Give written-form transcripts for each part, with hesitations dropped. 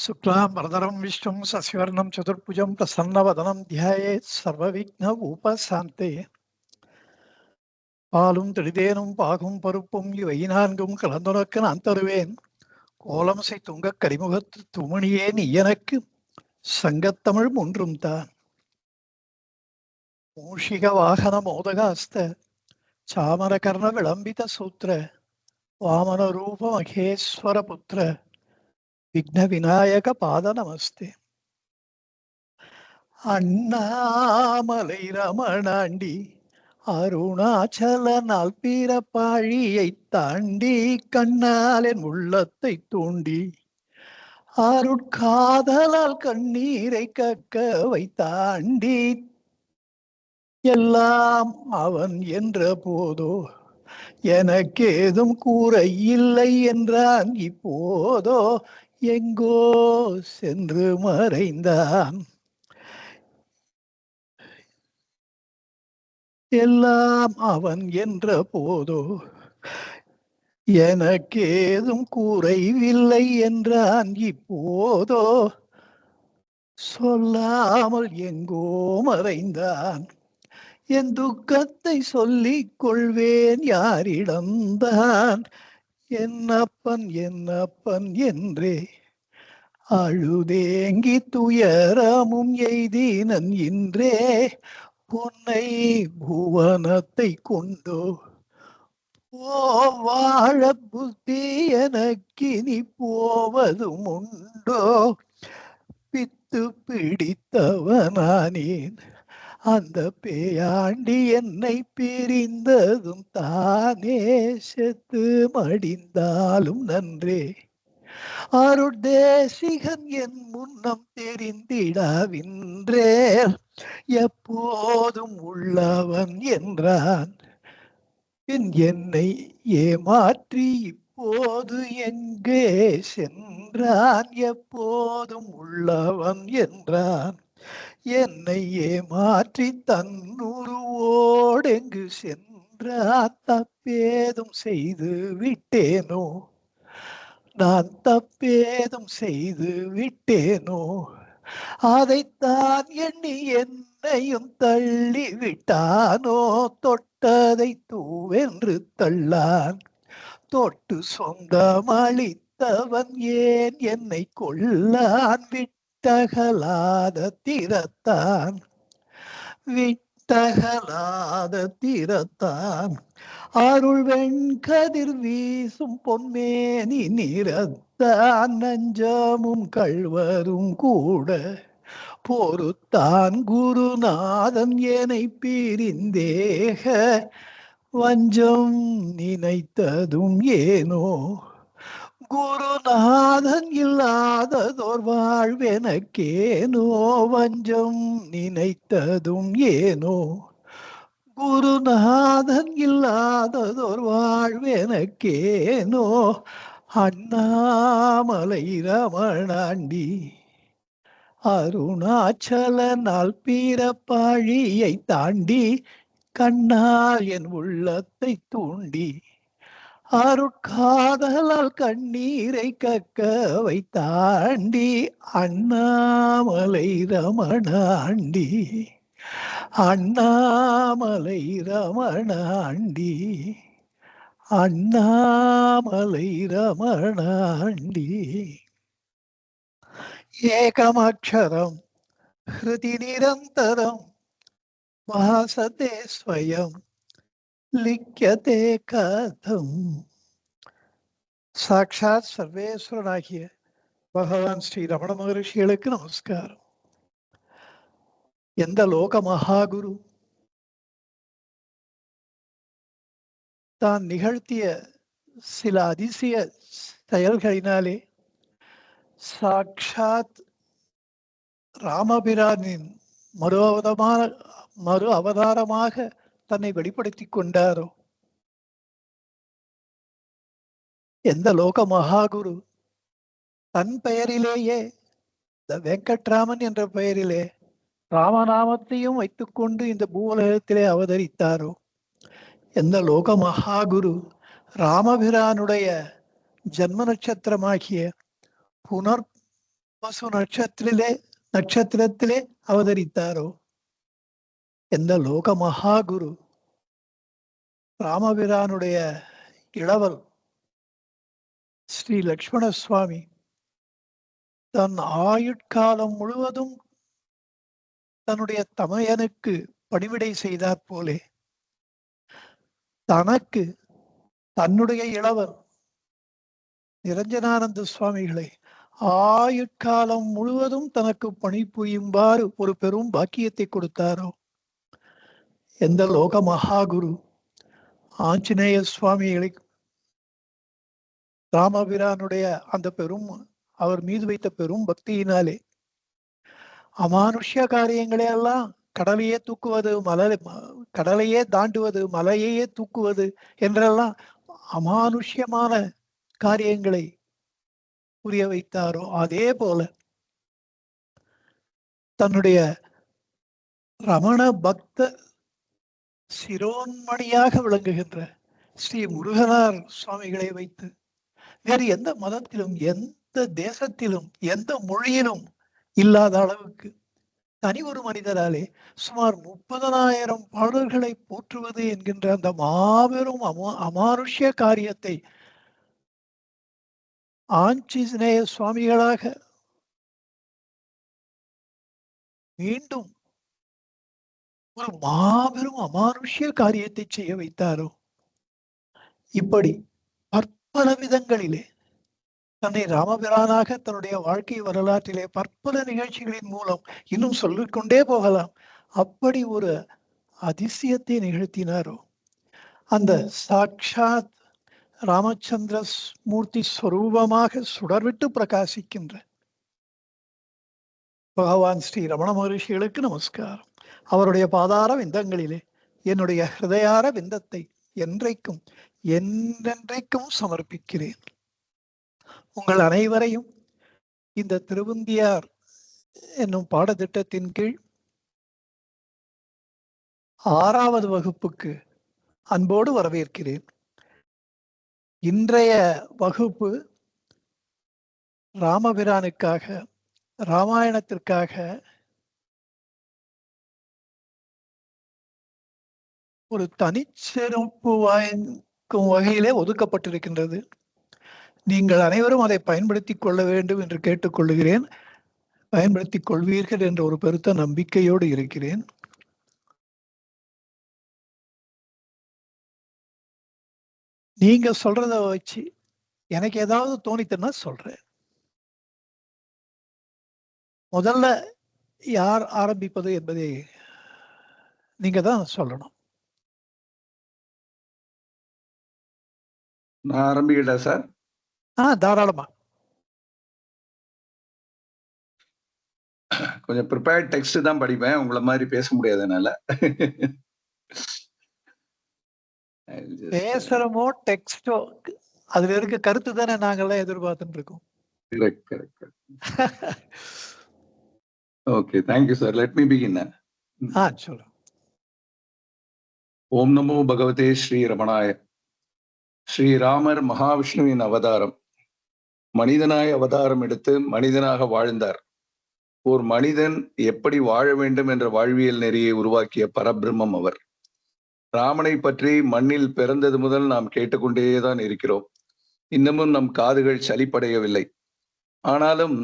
शुक्लां वरदरं विष्णुं शशिवर्णं चतुर्भुजं प्रसन्नवदनं ध्यायेत् सर्वविघ्नोपशान्तये பாலும் தெளிதேனும் பாகும் பருப்பும் இவை நான்கும் கலந்துனக்கு நான் தருவேன் கோலமிசை துங்கக் கரிமுகத்து துமணியே நீ எனக்கு சங்கத்தமிழ் ஒன்றும் தான் மூஷிக வாகன மோதகாஸ்த சாமர கர்ண விளம்பித சூத்திர வாமன ரூப மகேஸ்வர புத்திர விக்ன விநாயக பாத நமஸ்தே. அண்ணாமலை ரமணாண்டி அருணாச்சல நாள் பிறப்பாழியை தாண்டி கண்ணால் என் உள்ளத்தை தூண்டி அருட்காதலால் கண்ணீரை கக்க வைத்தாண்டி எல்லாம் அவன் என்ற போதோ எனக்கேதும் கூரை இல்லை என்றான். இப்போதோ எங்கோ சென்று மறைந்தான். எல்லாம் அவன் என்ற போதோ எனக்கேதும் குறைவில்லை என்றான். இப்போதோ சொல்லாமல் எங்கோ மறைந்தான். என் துக்கத்தை சொல்லிக் கொள்வேன் யாரிடம்தான். என்னப்பன் என்னப்பன் என்றே அழுதேங்கி துயரமும் எய்தினன் இன்றே. பொன்னை புவனத்தை கொண்டோ வாழ புத்தி எனக்கினி போவதும் உண்டோ. பித்து பிடித்தவனானேன் அந்த பேயாண்டி என்னை பிரிந்ததும் தானே. செத்து மடிந்தாலும் நன்றே அருட்தேசிகன் என் முன்னம் தெரிந்திடாவின்றே. எப்போதும் உள்ளவன் என்றான் என்னை ஏமாற்றி இப்போது எங்கே சென்றான். எப்போதும் உள்ளவன் என்றான் என்னை ஏமாற்றி தன்னுருவோடெங்கு சென்றான். தப்பேதும் செய்து விட்டேனோ நான் தப்பேதும் செய்து விட்டேனோ. அதைத்தான் எண்ணி என்னையும் தள்ளி விட்டானோ. தொட்டதை தூவென்று தள்ளான். தொட்டு சொந்தமளித்தவன் ஏன் என்னை கொள்ளான். விட்டகலாத திறத்தான் விட்டகலாத திறத்தான். அருள் வெண்கதிர் வீசும் பொன்மேனி நிறத்தான். நஞ்சமும் கள்வரும் கூட பொறுத்தான். குருநாதன் என்னை பிரிந்தேக வஞ்சம் நினைத்ததும் ஏனோ. குருநாதன் இல்லாததோர் வாழ்வெனக்கேனோ. வஞ்சம் நினைத்ததும் ஏனோ. குருநாதன் இல்லாததோர் வாழ்வெனக்கேனோ. அண்ணாமலை ரமணாண்டி அருணாச்சல நாள் பிறப்பாழியை தாண்டி கண்ணால் என் உள்ளத்தை தூண்டி அருட்காதலால் கண்ணீரை கக்க வைத்தாண்டி. அண்ணாமலை ரமணாண்டி அண்ணாமலை ரமணாண்டி அண்ணாமலை ரமணாண்டி. ஏகமக்ஷரம் ஹிருதி நிரந்தரம் வாசதே ஸ்வயம் லிக்யதே கதம். சாட்சாத் சர்வேஸ்வரனாகிய பகவான் ஸ்ரீ ரமண மகரிஷிகளுக்கு நமஸ்காரம். எந்த லோக மகாகுரு தான் நிகழ்த்திய சில அதிசய செயல்களினாலே சாட்சாத் ராமபிரானின் மறு அவதாரமாக தன்னை வெளிப்படுத்திக் கொண்டாரோ. எந்த லோக மகாகுரு தன் பெயரிலேயே இந்த வெங்கட்ராமன் என்ற பெயரிலே ராமநாமத்தையும் வைத்துக்கொண்டு இந்த பூலகத்திலே அவதரித்தாரோ. எந்த லோக மகாகுரு ராமபிரானுடைய ஜன்ம நட்சத்திரமாகிய புனர் பசு நட்சத்திரத்திலே அவதரித்தாரோ எந்த லோக மகாகுரு ராமபிரானுடைய இளவல் ஸ்ரீ லக்ஷ்மண சுவாமி தன் ஆயுட்காலம் முழுவதும் தன்னுடைய தமையனுக்கு பணிவிடை செய்தார் போலே தனக்கு தன்னுடைய இளவர் நிரஞ்சனானந்த சுவாமிகளை ஆயுட்காலம் முழுவதும் தனக்கு பணி புரியும்பாறு ஒரு பெரும் பாக்கியத்தை கொடுத்தாரோ எந்த லோக மகாகுரு ஆஞ்சநேய சுவாமிகளை ராமபிரானுடைய அந்த பெரும் அவர் மீது வைத்த பெரும் பக்தியினாலே அமானுஷ்ய காரியங்களை எல்லாம் கடலையே தூக்குவது கடலையே தாண்டுவது மலையையே தூக்குவது என்றெல்லாம் அமானுஷ்யமான காரியங்களை புரிய வைத்தாரோ அதே போல தன்னுடைய ரமண பக்த சிரோன்மணியாக விளங்குகின்ற ஸ்ரீ முருகனார் சுவாமிகளை வைத்து வேறு எந்த மதத்திலும் எந்த தேசத்திலும் எந்த மொழியிலும் இல்லாத அளவுக்கு தனி ஒரு மனிதராலே சுமார் 30,000 பாடல்களை போற்றுவது என்கின்ற அந்த மாபெரும் அமானுஷ்ய காரியத்தை ஆஞ்சநேய சுவாமிகளாக மீண்டும் ஒரு மாபெரும் அமானுஷ்ய காரியத்தை செய்ய வைத்தாரோ இப்படி பற்பல விதங்களிலே தன்னை ராமபிரானாக தன்னுடைய வாழ்க்கை வரலாற்றிலே பற்பல நிகழ்ச்சிகளின் மூலம் இன்னும் சொல்லிக்கொண்டே போகலாம் அப்படி ஒரு அதிசயத்தை நிகழ்த்தினாரோ அந்த சாட்சாத் ராமச்சந்திர மூர்த்தி ஸ்வரூபமாக சுடர்விட்டு பிரகாசிக்கின்ற பகவான் ஸ்ரீ ரமண மகரிஷிகளுக்கு நமஸ்காரம். அவருடைய பாதார விந்தங்களிலே என்னுடைய ஹிருதயார விந்தத்தை என்றைக்கும் என்றென்றைக்கும் சமர்ப்பிக்கிறேன். உங்கள் அனைவரையும் இந்த திருவந்தியார் என்னும் பாடத்திட்டத்தின் கீழ் 6வது வகுப்புக்கு அன்போடு வரவேற்கிறேன். இன்றைய வகுப்பு ராமபிரானுக்காக ராமாயணத்திற்காக ஒரு தனிச்சிறப்பு வாய்க்கும் வகையிலே ஒதுக்கப்பட்டிருக்கின்றது. நீங்கள் அனைவரும் அதை பயன்படுத்திக் கொள்ள வேண்டும் என்று கேட்டுக்கொள்கிறேன். பயன்படுத்திக் கொள்வீர்கள் என்ற ஒரு பெருத்த நம்பிக்கையோடு இருக்கிறேன். நீங்க சொல்றத வச்சு எனக்கு ஏதாவது தோணித்துன்னா சொல்றேன். முதல்ல யார் ஆரம்பிப்பது என்பதை நீங்க தான் சொல்லணும். நான் ஆரம்பிக்கிட்டா சார்? தாராளமா. கொஞ்சம் ப்ரிப்பேர்ட் டெக்ஸ்ட் தான் படிப்பேன், உங்களை மாதிரி பேச முடியாதனால. பேசுறமோ டெக்ஸ்டோ அதுல இருக்க கருத்து தானே நாங்கெல்லாம் எதிர்பார்த்துட்டு இருக்கோம். Okay, thank you sir. Let me begin. சொல்லு. ஓம் நமோ பகவதே ஸ்ரீ ரமணாய. ஸ்ரீராமர் மகாவிஷ்ணுவின் அவதாரம். மனிதனாய் அவதாரம் எடுத்து மனிதனாக வாழ்ந்தார். ஒரு மனிதன் எப்படி வாழ வேண்டும் என்ற வாழ்வியல் நெறியை உருவாக்கிய பரபிரம்மம் அவர். ராமனை பற்றி மண்ணில் பிறந்தது முதல் நாம் கேட்டுக்கொண்டேதான் இருக்கிறோம். இன்னமும் நம் காதுகள் சலிப்படையவில்லை. ஆனாலும்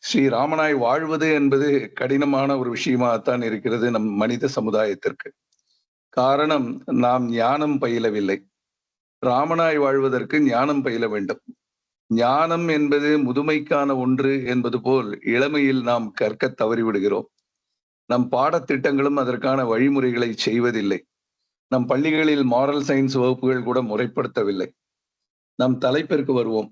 ஸ்ரீராமனாய் வாழ்வது என்பது கடினமான ஒரு விஷயமாகத்தான் இருக்கிறது நம் மனித சமுதாயத்திற்கு. காரணம், நாம் ஞானம் பயிலவில்லை. ராமனாய் வாழ்வதற்கு ஞானம் பயில வேண்டும். ஞானம் என்பது முதுமைக்கான ஒன்று என்பது போல் இளமையில் நாம் கற்க தவறிவிடுகிறோம். நம் பாடத்திட்டங்களும் அதற்கான வழிமுறைகளை செய்வதில்லை. நம் பள்ளிகளில் மாரல் சயின்ஸ் வகுப்புகள் கூட முறைப்படுத்தவில்லை. நம் தலைப்பிற்கு வருவோம்.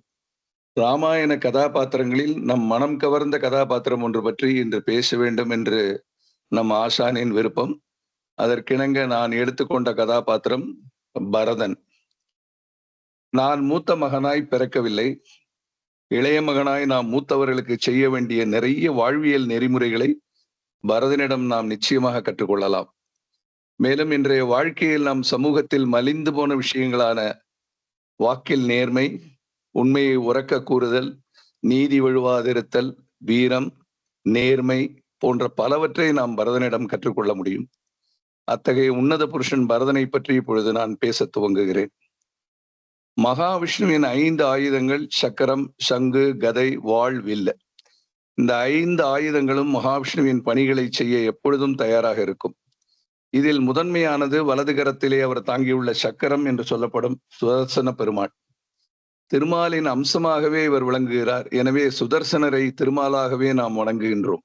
ராமாயண கதாபாத்திரங்களில் நம் மனம் கவர்ந்த கதாபாத்திரம் ஒன்று பற்றி இன்று பேச வேண்டும் என்று நம் ஆசானின் விருப்பம். அதற்கிணங்க நான் எடுத்துக்கொண்ட கதாபாத்திரம் பரதன். நான் மூத்த மகனாய் பிறக்கவில்லை. இளைய மகனாய் நாம் மூத்தவர்களுக்கு செய்ய வேண்டிய நிறைய வாழ்வியல் நெறிமுறைகளை பரதனிடம் நாம் நிச்சயமாக கற்றுக்கொள்ளலாம். மேலும் இன்றைய வாழ்க்கையில் நம் சமூகத்தில் மலிந்து போன விஷயங்களான வாக்கில் நேர்மை, உண்மையை உரக்க கூறுதல், நீதி வழுவாதிருத்தல், வீரம், நேர்மை போன்ற பலவற்றை நாம் பரதனிடம் கற்றுக்கொள்ள முடியும். அத்தகைய உன்னத புருஷன் பரதனை பற்றி இப்பொழுது நான் பேச துவங்குகிறேன். மகாவிஷ்ணுவின் 5 ஆயுதங்கள் சக்கரம், சங்கு, கதை, வாள், வில்லு. இந்த 5 ஆயுதங்களும் மகாவிஷ்ணுவின் பணிகளை செய்ய எப்பொழுதும் தயாராக இருக்கும். இதில் முதன்மையானது வலது கரத்திலே அவர் தாங்கியுள்ள சக்கரம் என்று சொல்லப்படும் சுதர்சன பெருமாள். திருமாலின் அம்சமாகவே இவர் விளங்குகிறார். எனவே சுதர்சனரை திருமாலாகவே நாம் வணங்குகின்றோம்.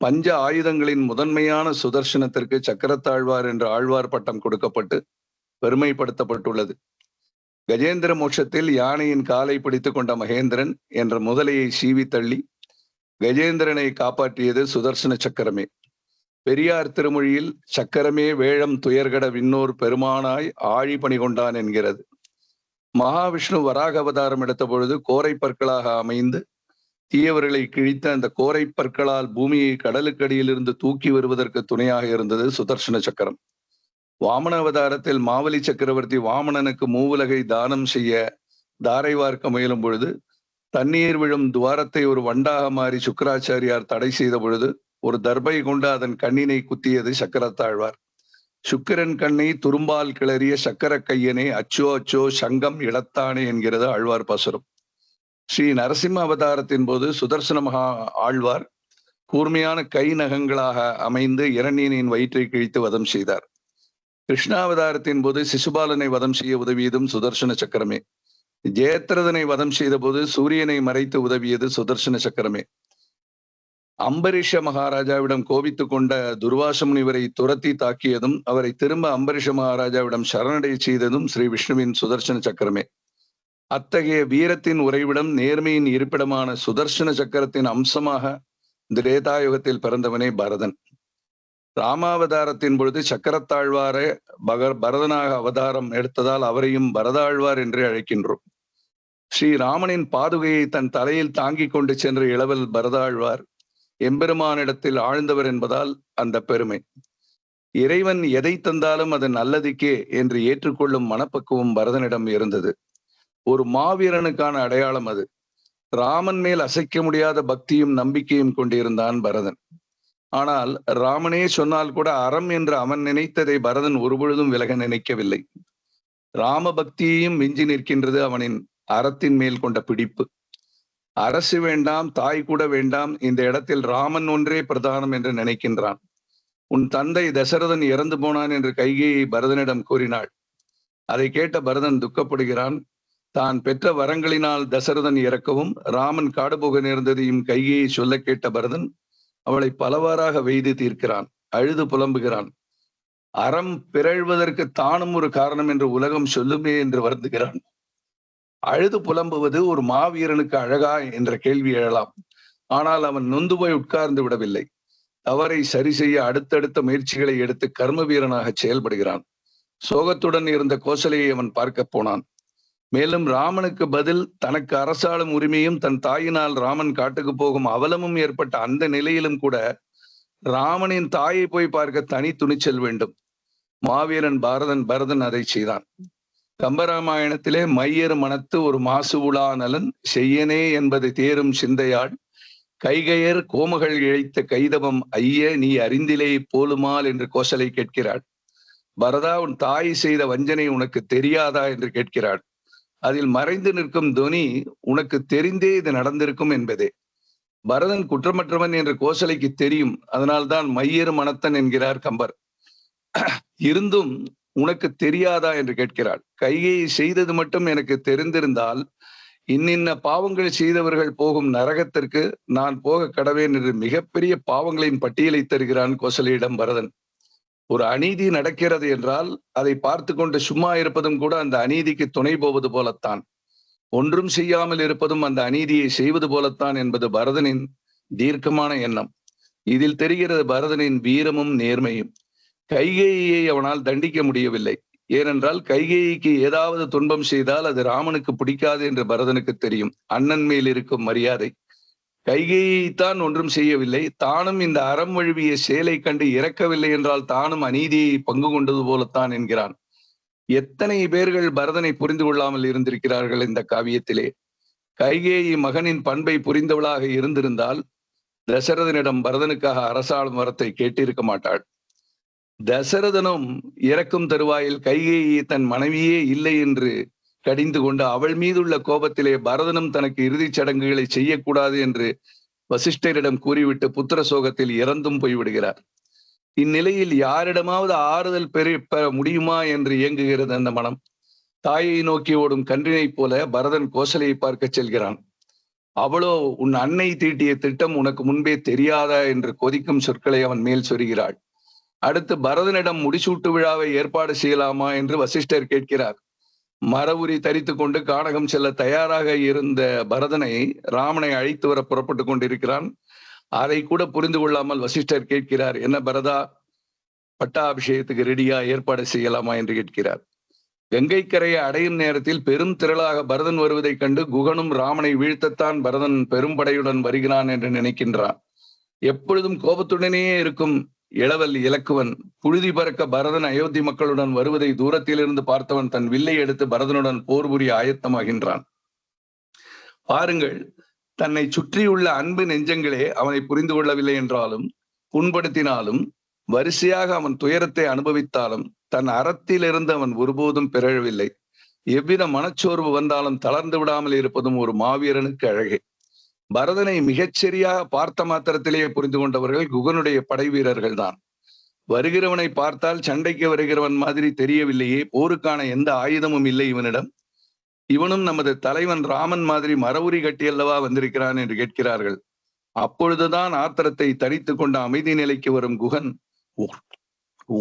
பஞ்ச ஆயுதங்களின் முதன்மையான சுதர்சனத்திற்கு சக்கரத்தாழ்வார் என்ற ஆழ்வார் பட்டம் கொடுக்கப்பட்டு பெருமைப்படுத்தப்பட்டுள்ளது. கஜேந்திர மோட்சத்தில் யானையின் காலை பிடித்து கொண்ட மகேந்திரன் என்ற முதலையை சீவி தள்ளி கஜேந்திரனை காப்பாற்றியது சுதர்சன சக்கரமே. பெரியார் திருமொழியில் சக்கரமே வேழம் துயர்கட விண்ணோர் பெருமானாய் ஆழி பணி கொண்டான் என்கிறது. மகாவிஷ்ணு வராக அவதாரம் எடுத்த பொழுது கோரை பற்களாக அமைந்து தீயவர்களை கிழித்த அந்த கோரை பற்களால் பூமியை கடலுக்கடியிலிருந்து தூக்கி வருவதற்கு துணையாக இருந்தது சுதர்சன சக்கரம். வாமன அவதாரத்தில் மாவலி சக்கரவர்த்தி வாமனனுக்கு மூவுலகை தானம் செய்ய தாரை வார்க்க முயலும் பொழுது தண்ணீர் விழும் துவாரத்தை ஒரு வண்டாக மாறி சுக்கராச்சாரியார் தடை செய்த பொழுது ஒரு தர்பை கொண்டு அதன் கண்ணினை குத்தியது சக்கரத்தாழ்வார். சுக்கிரன் கண்ணை துரும்பால் கிளறிய சக்கர கையனே அச்சோ அச்சோ சங்கம் இழத்தானே என்கிறது ஆழ்வார் பாசுரம். ஸ்ரீ நரசிம்ம அவதாரத்தின் போது சுதர்சன மகா ஆழ்வார் கூர்மையான கை நகங்களாக அமைந்து இரணியனின் வயிற்றை கிழித்து வதம் செய்தார். கிருஷ்ணாவதாரத்தின் போது சிசுபாலனை வதம் செய்ய உதவியதும் சுதர்சன சக்கரமே. ஜெயத்ரதனை வதம் செய்த போது சூரியனை மறைத்து உதவியது சுதர்சன சக்கரமே. அம்பரீஷ மகாராஜாவிடம் கோபித்து கொண்ட துர்வாச முனிவரை துரத்தி தாக்கியதும் அவரை திரும்ப அம்பரீஷ மகாராஜாவிடம் சரணடை செய்ததும் ஸ்ரீ விஷ்ணுவின் சுதர்சன சக்கரமே. அத்தகைய வீரத்தின் உறைவிடம், நேர்மையின் இருப்பிடமான சுதர்சன சக்கரத்தின் அம்சமாக திரேதாயுகத்தில் பிறந்தவனே பரதன். ராமாவதாரத்தின் பொழுது சக்கரத்தாழ்வார பரதனாக அவதாரம் எடுத்ததால் அவரையும் பரதாழ்வார் என்று அழைக்கின்றோம். ஸ்ரீ ராமனின் பாதுகையை தன் தலையில் தாங்கிக் கொண்டு சென்ற இளவல் பரதாழ்வார் எம்பெருமானிடத்தில் ஆழ்ந்தவர் என்பதால் அந்த பெருமை. இறைவன் எதை தந்தாலும் அது நல்லதுக்கே என்று ஏற்றுக்கொள்ளும் மனப்பக்குவம் பரதனிடம் இருந்தது. ஒரு மாவீரனுக்கான அடையாளம் அது. ராமன் மேல் அசைக்க முடியாத பக்தியும் நம்பிக்கையும் கொண்டிருந்தான் பரதன். ஆனால் ராமனே சொன்னால் கூட அறம் என்று அவன் நினைத்ததை பரதன் ஒருபொழுதும் விலக நினைக்கவில்லை. ராம பக்தியையும் மிஞ்சி நிற்கின்றது அவனின் அறத்தின் மேல் கொண்ட பிடிப்பு. அரசு வேண்டாம், தாய் கூட வேண்டாம், இந்த இடத்தில் ராமன் ஒன்றே பிரதானம் என்று நினைக்கின்றான். உன் தந்தை தசரதன் இறந்து போனான் என்று கைகேயி பரதனிடம் கூறினாள். அதை கேட்ட பரதன் துக்கப்படுகிறான். தான் பெற்ற வரங்களினால் தசரதன் இறக்கவும் ராமன் காடு போக நேர்ந்ததையும் கைகேயி சொல்ல கேட்ட பரதன் அவளை பலவாறாக வெய்து தீர்க்கிறான். அழுது புலம்புகிறான். அறம் பிறழ்வதற்கு தானும் ஒரு காரணம் என்று உலகம் சொல்லுமே என்று வருந்துகிறான். அழுது புலம்புவது ஒரு மாவீரனுக்கு அழகா என்ற கேள்வி எழலாம். ஆனால் அவன் நொந்து போய் உட்கார்ந்து விடவில்லை. தவறை சரி செய்ய அடுத்தடுத்த முயற்சிகளை எடுத்து கர்ம வீரனாக செயல்படுகிறான். சோகத்துடன் இருந்த கோசலையை அவன் பார்க்க போனான். மேலும் ராமனுக்கு பதில் தனக்கு அரசாளும் உரிமையும் தன் தாயினால் ராமன் காட்டுக்கு போகும் அவலமும் ஏற்பட்ட அந்த நிலையிலும் கூட ராமனின் தாயை போய் பார்க்க தனி துணிச்சல் வேண்டும். மாவீரன் பரதன் அதை செய்தான். கம்பராமாயணத்திலே மையர் மனத்து ஒரு மாசு உலா நலன் செய்யனே என்பது தேரும் சிந்தையாள் கைகையர் கோமகள் இழைத்த கைதவம் ஐய நீ அறிந்திலே போலுமால் என்று கோசலை கேட்கிறாள். பரதா, உன் தாய் செய்த வஞ்சனை உனக்கு தெரியாதா என்று கேட்கிறாள். அதில் மறைந்து நிற்கும் துனி உனக்கு தெரிந்தே இது நடந்திருக்கும் என்பதே. பரதன் குற்றமற்றவன் என்று கோசலைக்கு தெரியும். அதனால்தான் மையர் மனத்தன் என்கிறார் கம்பர். இருந்தும் உனக்கு தெரியாதா என்று கேட்கிறாள். கைகையை செய்தது மட்டும் எனக்கு தெரிந்திருந்தால் இன்னின்ன பாவங்கள் செய்தவர்கள் போகும் நரகத்திற்கு நான் போக கடவேன் என்று மிகப்பெரிய பாவங்களின் பட்டியலை தருகிறான் கோசலையிடம் பரதன். ஒரு அநீதி நடக்கிறது என்றால் அதை பார்த்து கொண்டு சும்மா இருப்பதும் கூட அந்த அநீதிக்கு துணை போவது போலத்தான். ஒன்றும் செய்யாமல் இருப்பதும் அந்த அநீதியை செய்வது போலத்தான் என்பது பரதனின் தீர்க்கமான எண்ணம். இதில் தெரிகிறது பரதனின் வீரமும் நேர்மையும். கைகேயியை அவனால் தண்டிக்க முடியவில்லை. ஏனென்றால் கைகேயிக்கு ஏதாவது துன்பம் செய்தால் அது ராமனுக்கு பிடிக்காது என்று பரதனுக்கு தெரியும். அண்ணன் மேல் இருக்கும் மரியாதை. கைகேயித்தான் ஒன்றும் செய்யவில்லை. தானும் இந்த அறம் வழுவிய செயலை கண்டு இறக்கவில்லை என்றால் தானும் அநீதியை பங்கு கொண்டது போலத்தான் என்கிறான். எத்தனை பேர்கள் பரதனை புரிந்து கொள்ளாமல் இருந்திருக்கிறார்கள் இந்த காவியத்திலே. கைகேயி மகனின் பண்பை புரிந்தவளாக இருந்திருந்தால் தசரதனிடம் பரதனுக்காக அரசாளும் வரத்தை கேட்டிருக்க மாட்டாள். தசரதனும் இறக்கும் தருவாயில் கைகேயி தன் மனைவியே இல்லை என்று கடிந்து கொண்டு அவள் மீதுள்ள கோபத்திலே பரதனும் தனக்கு இறுதிச் சடங்குகளை செய்யக்கூடாது என்று வசிஷ்டரிடம் கூறிவிட்டு புத்திர சோகத்தில் இறந்தும் போய்விடுகிறார். இந்நிலையில் யாரிடமாவது ஆறுதல் பெற முடியுமா என்று இயங்குகிறது அந்த மனம். தாயை நோக்கி ஓடும் கன்றினைப் போல பரதன் கோசலையை பார்க்க செல்கிறான். அவளோ, உன் அன்னை தீட்டிய திட்டம் உனக்கு முன்பே தெரியாதா என்று கொதிக்கும் சொற்களை அவன் மேல் சொருகிறாள். அடுத்து பரதனிடம் முடிசூட்டு விழாவை ஏற்பாடு செய்யலாமா என்று வசிஷ்டர் கேட்கிறார். மரவுரி தரித்து கொண்டு கானகம் செல்ல தயாராக இருந்த பரதனை ராமனை அழைத்து வர புறப்பட்டு கொண்டிருக்கிறான். அதை கூட புரிந்து கொள்ளாமல் வசிஷ்டர் கேட்கிறார், என்ன பரதா, பட்டாபிஷேகத்துக்கு ரெடியா, ஏற்பாடு செய்யலாமா என்று கேட்கிறார். கங்கை கரையை அடையும் நேரத்தில் பெரும் திரளாக பரதன் வருவதைக் கண்டு குகனும் ராமனை வீழ்த்தத்தான் பரதன் பெரும்படையுடன் வருகிறான் என்று நினைக்கின்றான். எப்பொழுதும் கோபத்துடனே இருக்கும் இளவல் இலக்குவன் புழுதி பறக்க பரதன் அயோத்தி மக்களுடன் வருவதை தூரத்திலிருந்து பார்த்தவன் தன் வில்லை எடுத்து பரதனுடன் போர் புரிய ஆயத்தமாகின்றான். பாருங்கள், தன்னை சுற்றியுள்ள அன்பு நெஞ்சங்களே அவனை புரிந்து கொள்ளவில்லை என்றாலும், புண்படுத்தினாலும், வரிசையாக அவன் துயரத்தை அனுபவித்தாலும் தன் அறத்திலிருந்து அவன் ஒருபோதும் பிறழவில்லை. எவ்வித மனச்சோர்வு வந்தாலும் தளர்ந்து விடாமல் இருப்பதும் ஒரு மாவீரனுக்கு அழகே. பரதனை மிகச்சரியாக பார்த்த மாத்திரத்திலேயே புரிந்து கொண்டவர்கள் குகனுடைய படை வீரர்கள் தான். வருகிறவனை பார்த்தால் சண்டைக்கு வருகிறவன் மாதிரி தெரியவில்லையே, போருக்கான எந்த ஆயுதமும் இல்லை இவனிடம், இவனும் நமது தலைவன் ராமன் மாதிரி மரவுரி கட்டியல்லவா வந்திருக்கிறான் என்று கேட்கிறார்கள். அப்பொழுதுதான் ஆத்திரத்தை தரித்து கொண்ட அமைதி நிலைக்கு வரும் குகன்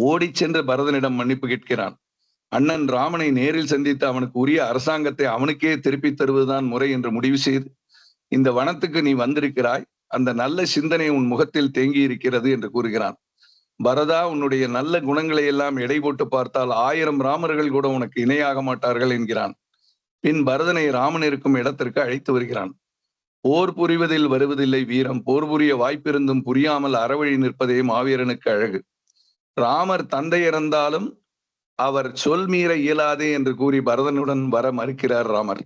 ஓடி சென்று பரதனிடம் மன்னிப்பு கேட்கிறான். அண்ணன் ராமனை நேரில் சந்தித்து அவனுக்கு உரிய அரசாங்கத்தை அவனுக்கே திருப்பி தருவதுதான் முறை என்று முடிவு செய்து, இந்த வனத்துக்கு நீ வந்திருக்கிறாய், அந்த நல்ல சிந்தனை உன் முகத்தில் தேங்கி இருக்கிறது என்று கூறுகிறான். பரதா, உன்னுடைய நல்ல குணங்களை எல்லாம் எடை போட்டு பார்த்தால் 1000 ராமர்கள் கூட உனக்கு இணையாக மாட்டார்கள் என்கிறான். பின் பரதனை ராமன் இருக்கும் இடத்திற்கு அழைத்து வருகிறான். போர் புரிவதில் வருவதில்லை வீரம், போர் புரிய வாய்ப்பிருந்தும் புரியாமல் அறவழி நிற்பதே மாவீரனுக்கு அழகு. ராமர் தந்தை இறந்தாலும் அவர் சொல் மீற இயலாதே என்று கூறி பரதனுடன் வர மறுக்கிறார் ராமர்.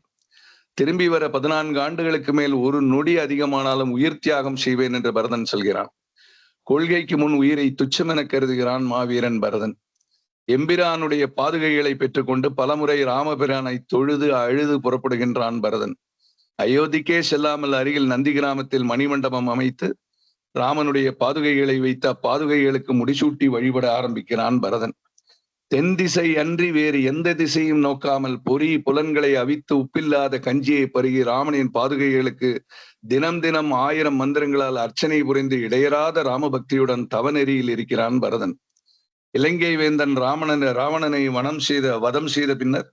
திரும்பி வர 14 ஆண்டுகளுக்கு மேல் ஒரு நொடி அதிகமானாலும் உயிர் தியாகம் செய்வேன் என்று பரதன் சொல்கிறான். கொள்கைக்கு முன் உயிரை துச்சமென கருதுகிறான் மாவீரன் பரதன். எம்பிரானுடைய பாதுகைகளை பெற்றுக்கொண்டு பலமுறை ராமபிரானை தொழுது அழுது புறப்படுகின்றான் பரதன். அயோத்திக்கே செல்லாமல் அருகில் நந்தி கிராமத்தில் மணிமண்டபம் அமைத்து ராமனுடைய பாதுகைகளை வைத்து அப்பாதுகைகளுக்கு முடிசூட்டி வழிபட ஆரம்பிக்கிறான் பரதன். தென் திசை அன்றி வேறு எந்த திசையும் நோக்காமல் பொறி புலன்களை அவித்து உப்பில்லாத கஞ்சியை பருகி ராமனின் பாதுகைகளுக்கு தினம் தினம் 1000 மந்திரங்களால் அர்ச்சனை புரிந்து இடையராத ராமபக்தியுடன் தவநெறியில் இருக்கிறான் பரதன். இலங்கை வேந்தன் ராவணனை வதம் செய்த பின்னர்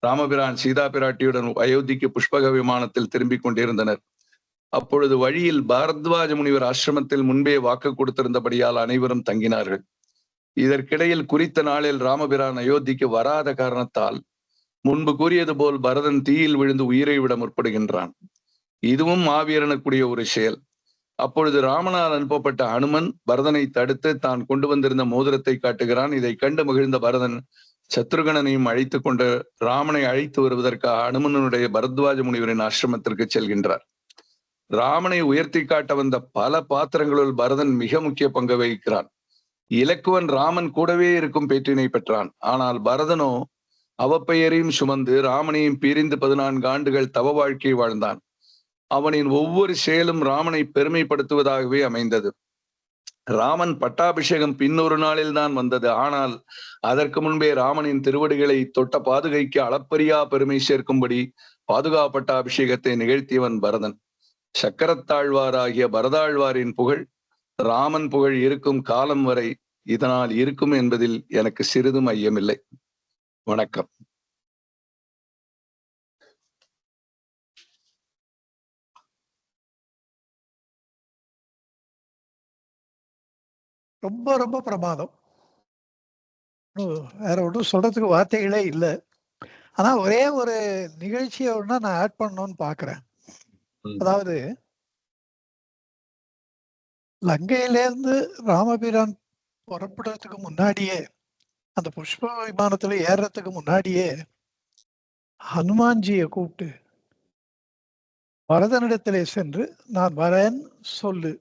ராமபிரான் சீதா பிராட்டியுடன் அயோத்திக்கு புஷ்பக விமானத்தில் திரும்பிக் கொண்டிருந்தனர். அப்பொழுது வழியில் பாரத்வாஜ முனிவர் ஆசிரமத்தில் முன்பே வாக்கு கொடுத்திருந்தபடியால் அனைவரும் தங்கினார்கள். இதற்கிடையில் குறித்த நாளில் ராமபிரான் அயோத்திக்கு வராத காரணத்தால் முன்பு கூறியது போல் பரதன் தீயில் விழுந்து உயிரை விட முற்படுகின்றான். இதுவும் மாவீரனுக்குரிய ஒரு செயல். அப்பொழுது ராமனால் அனுப்பப்பட்ட அனுமன் பரதனை தடுத்து தான் கொண்டு வந்திருந்த மோதிரத்தை காட்டுகிறான். இதை கண்டு மகிழ்ந்த பரதன் சத்ருகணனையும் அழைத்து கொண்டு ராமனை அழைத்து வருவதற்காக அனுமனுடைய பரத்வாஜ முனிவரின் ஆசிரமத்திற்கு செல்கின்றார். ராமனை உயர்த்தி காட்ட வந்த பல பாத்திரங்களுள் பரதன் மிக முக்கிய பங்கு வகிக்கிறான். இலக்குவன் ராமன் கூடவே இருக்கும் பேற்றினை பெற்றான். ஆனால் பரதனோ அவப்பெயரையும் சுமந்து ராமனையும் பிரிந்து 14 ஆண்டுகள் தவ வாழ்க்கை வாழ்ந்தான். அவனின் ஒவ்வொரு செயலும் ராமனை பெருமைப்படுத்துவதாகவே அமைந்தது. ராமன் பட்டாபிஷேகம் பின்னொரு நாளில் தான் வந்தது. ஆனால் அதற்கு முன்பே ராமனின் திருவடிகளை தொட்ட பாதுகைக்கு அளப்பரியா பெருமை சேர்க்கும்படி பாதுகா பட்டாபிஷேகத்தை நிகழ்த்தியவன் பரதன். சக்கரத்தாழ்வாராகிய பரதாழ்வாரின் புகழ் ராமன் புகழ் இருக்கும் காலம் வரை இதனால் இருக்கும் என்பதில் எனக்கு சிறிதும் ஐயமில்லை. வணக்கம். ரொம்ப ரொம்ப பிரமாதம். வேற ஒன்றும் சொல்றதுக்கு வார்த்தைகளே இல்லை. ஆனா ஒரே ஒரு நிகழ்ச்சியை ஒண்ணா நான் ஆட் பண்ணணும்னு பாக்குறேன். அதாவது லங்கையிலேருந்து ராமபிரான் புறப்படுறதுக்கு முன்னாடியே, அந்த புஷ்ப விமானத்துல ஏறுறதுக்கு முன்னாடியே ஹனுமான்ஜியை கூப்பிட்டு பரதனிடத்திலே சென்று நான் வரேன் சொல்லு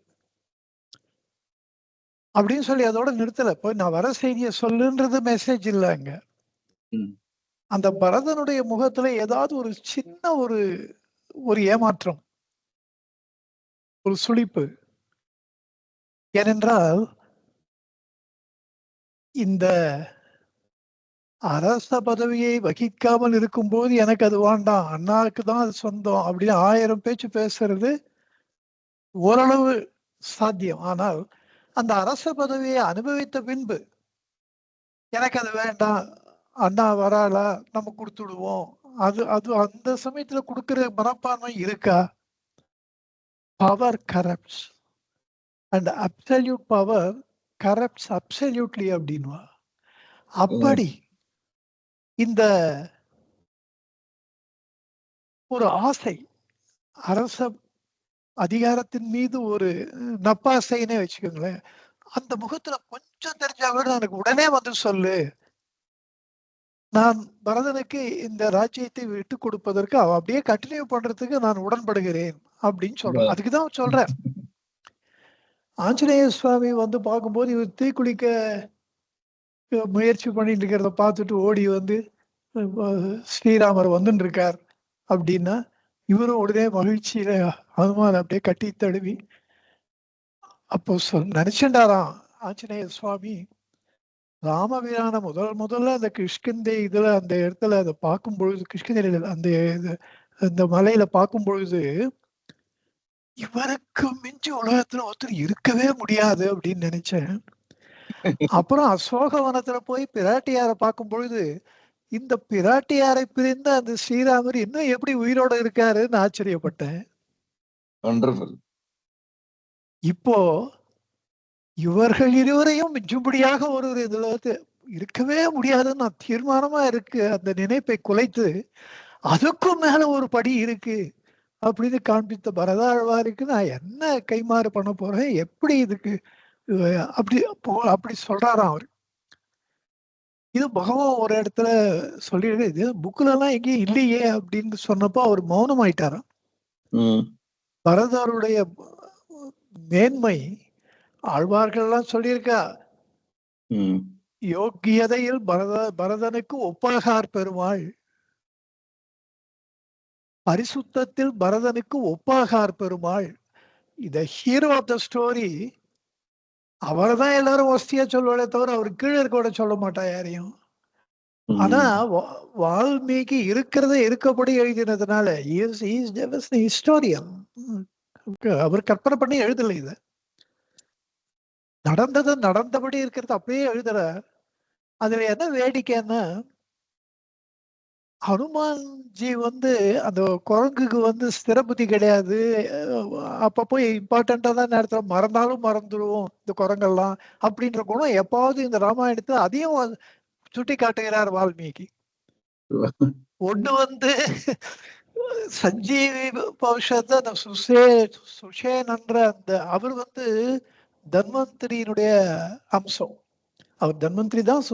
அப்படின்னு சொல்லி அதோட நிறுத்தல. போய் நான் வர செய்தியை சொல்லுன்றது மெசேஜ் இல்லைங்க. அந்த பரதனுடைய முகத்துல ஏதாவது ஒரு சின்ன ஒரு ஏமாற்றம், ஒரு சுளிப்பு. ஏனென்றால் இந்த அரச பதவியை வகிக்காமல் இருக்கும்போது எனக்கு அது வேண்டாம், அண்ணாவுக்கு தான் அது சொந்தம் அப்படின்னு 1000 பேச்சு பேசுறது ஓரளவு சாத்தியம். ஆனால் அந்த அரச பதவியை அனுபவித்த பின்பு எனக்கு அது வேண்டாம், அண்ணா வராளா நம்ம கொடுத்துடுவோம், அது அது அந்த சமயத்துல கொடுக்கிற மனப்பான்மை இருக்கா? Power corrupts and absolute power corrupts absolutely அப்படின்வா. அப்படி இந்த ஒரு ஆசை, அரச அதிகாரத்தின் மீது ஒரு நப்பாசைன்னே வச்சுக்கோங்களேன், அந்த முகத்துல கொஞ்சம் தெரிஞ்சா கூட எனக்கு உடனே வந்து சொல்லு, நான் பரதனுக்கு இந்த ராஜ்யத்தை விட்டு கொடுப்பதற்கு அவ அப்படியே கண்டினியூ பண்றதுக்கு நான் உடன்படுகிறேன் அப்படின்னு சொல்றேன். அதுக்குதான் சொல்றேன். ஆஞ்சநேய சுவாமி வந்து பார்க்கும்போது இவர் தீக்குளிக்க முயற்சி பண்ணிட்டு இருக்கிறத பார்த்துட்டு ஓடி வந்து ஸ்ரீராமர் வந்துட்டு இருக்கார் அப்படின்னா, இவரும் உடனே மகிழ்ச்சியில ஹனுமான் அப்படியே கட்டி தழுவி அப்போ நினைச்சுட்டாராம் ஆஞ்சநேய சுவாமி, ராமபிரான முதல்ல அந்த கிஷ்கிந்தை இதுல அந்த இடத்துல அதை பார்க்கும் பொழுது, கிஷ்கிந்தையில அந்த மலையில பார்க்கும் பொழுது இவருக்கு மிஞ்சி உலகத்துல ஒருத்தர் இருக்கவே முடியாது அப்படின்னு நினைச்சேன். அப்புறம் அசோகவனத்துல போய் பிராட்டியாரை பார்க்கும் பொழுது இந்த பிராட்டியாரை பிரிந்த அந்த ஸ்ரீராமர் இன்னும் எப்படி உயிரோட இருக்காருன்னு ஆச்சரியப்பட்டேன். இப்போ இவர்கள் இருவரையும் மிஞ்சும்படியாக ஒரு இதுல இருக்கவே முடியாதுன்னு நான் தீர்மானமா இருக்கு அந்த நினைப்பை குலைத்து அதுக்கும் மேல ஒரு படி இருக்கு அப்படின்னு காண்பித்த பரதாழ்வாருக்கு நான் என்ன கைமாறு பண்ண போறேன், எப்படி இதுக்கு அப்படி அப்படி சொல்றாராம் அவரு. இது பகவான் ஒரு இடத்துல சொல்லிடு, இது புக்ல எல்லாம் எங்கேயும் இல்லையே அப்படின்னு சொன்னப்போ அவர் மௌனம் ஆயிட்டாராம். பரதருடைய மேன்மை ஆழ்வார்கள் எல்லாம் சொல்லியிருக்கா, யோக்கியதையில் பரதனுக்கு ஒப்பாகார் பெருமாள், பரிசுத்தத்தில் பரதனுக்கு ஒப்பாகார் பெருமாள். இந்த ஹீரோ ஆஃப் த ஸ்டோரி அவரை தான் எல்லாரும் வசதியா சொல்லுவாளே தவிர அவர் கீழே இருக்கோட சொல்ல மாட்டா யாரையும். ஆனா வால்மீகி இருக்கிறத இருக்கபடி எழுதினதுனால ஹிஸ்டோரியன், அவர் கற்பனை பண்ணி எழுதல, இத நடந்தது நடந்தபடி இருக்கிறது அப்படியே எழுதுற. அதுல என்ன வேடிக்கைன்னா, ஹனுமான்ஜி வந்து அந்த குரங்குக்கு வந்து ஸ்திர புத்தி கிடையாது, அப்பப்போ இம்பார்ட்டண்டா தான் நேரத்துல மறந்தாலும் மறந்துடுவோம் இந்த குரங்கெல்லாம் அப்படின்ற குணம் எப்பாவது இந்த ராமாயணத்தை அதையும் சுட்டி காட்டுகிறார் வால்மீகி. ஒண்ணு வந்து சஞ்சீவி பௌஷத்தை அந்த சுஷேனன்ற அந்த அவர் வந்து தன்வந்திரியினுடைய அம்சம். அவர் தன்வந்திரி தான்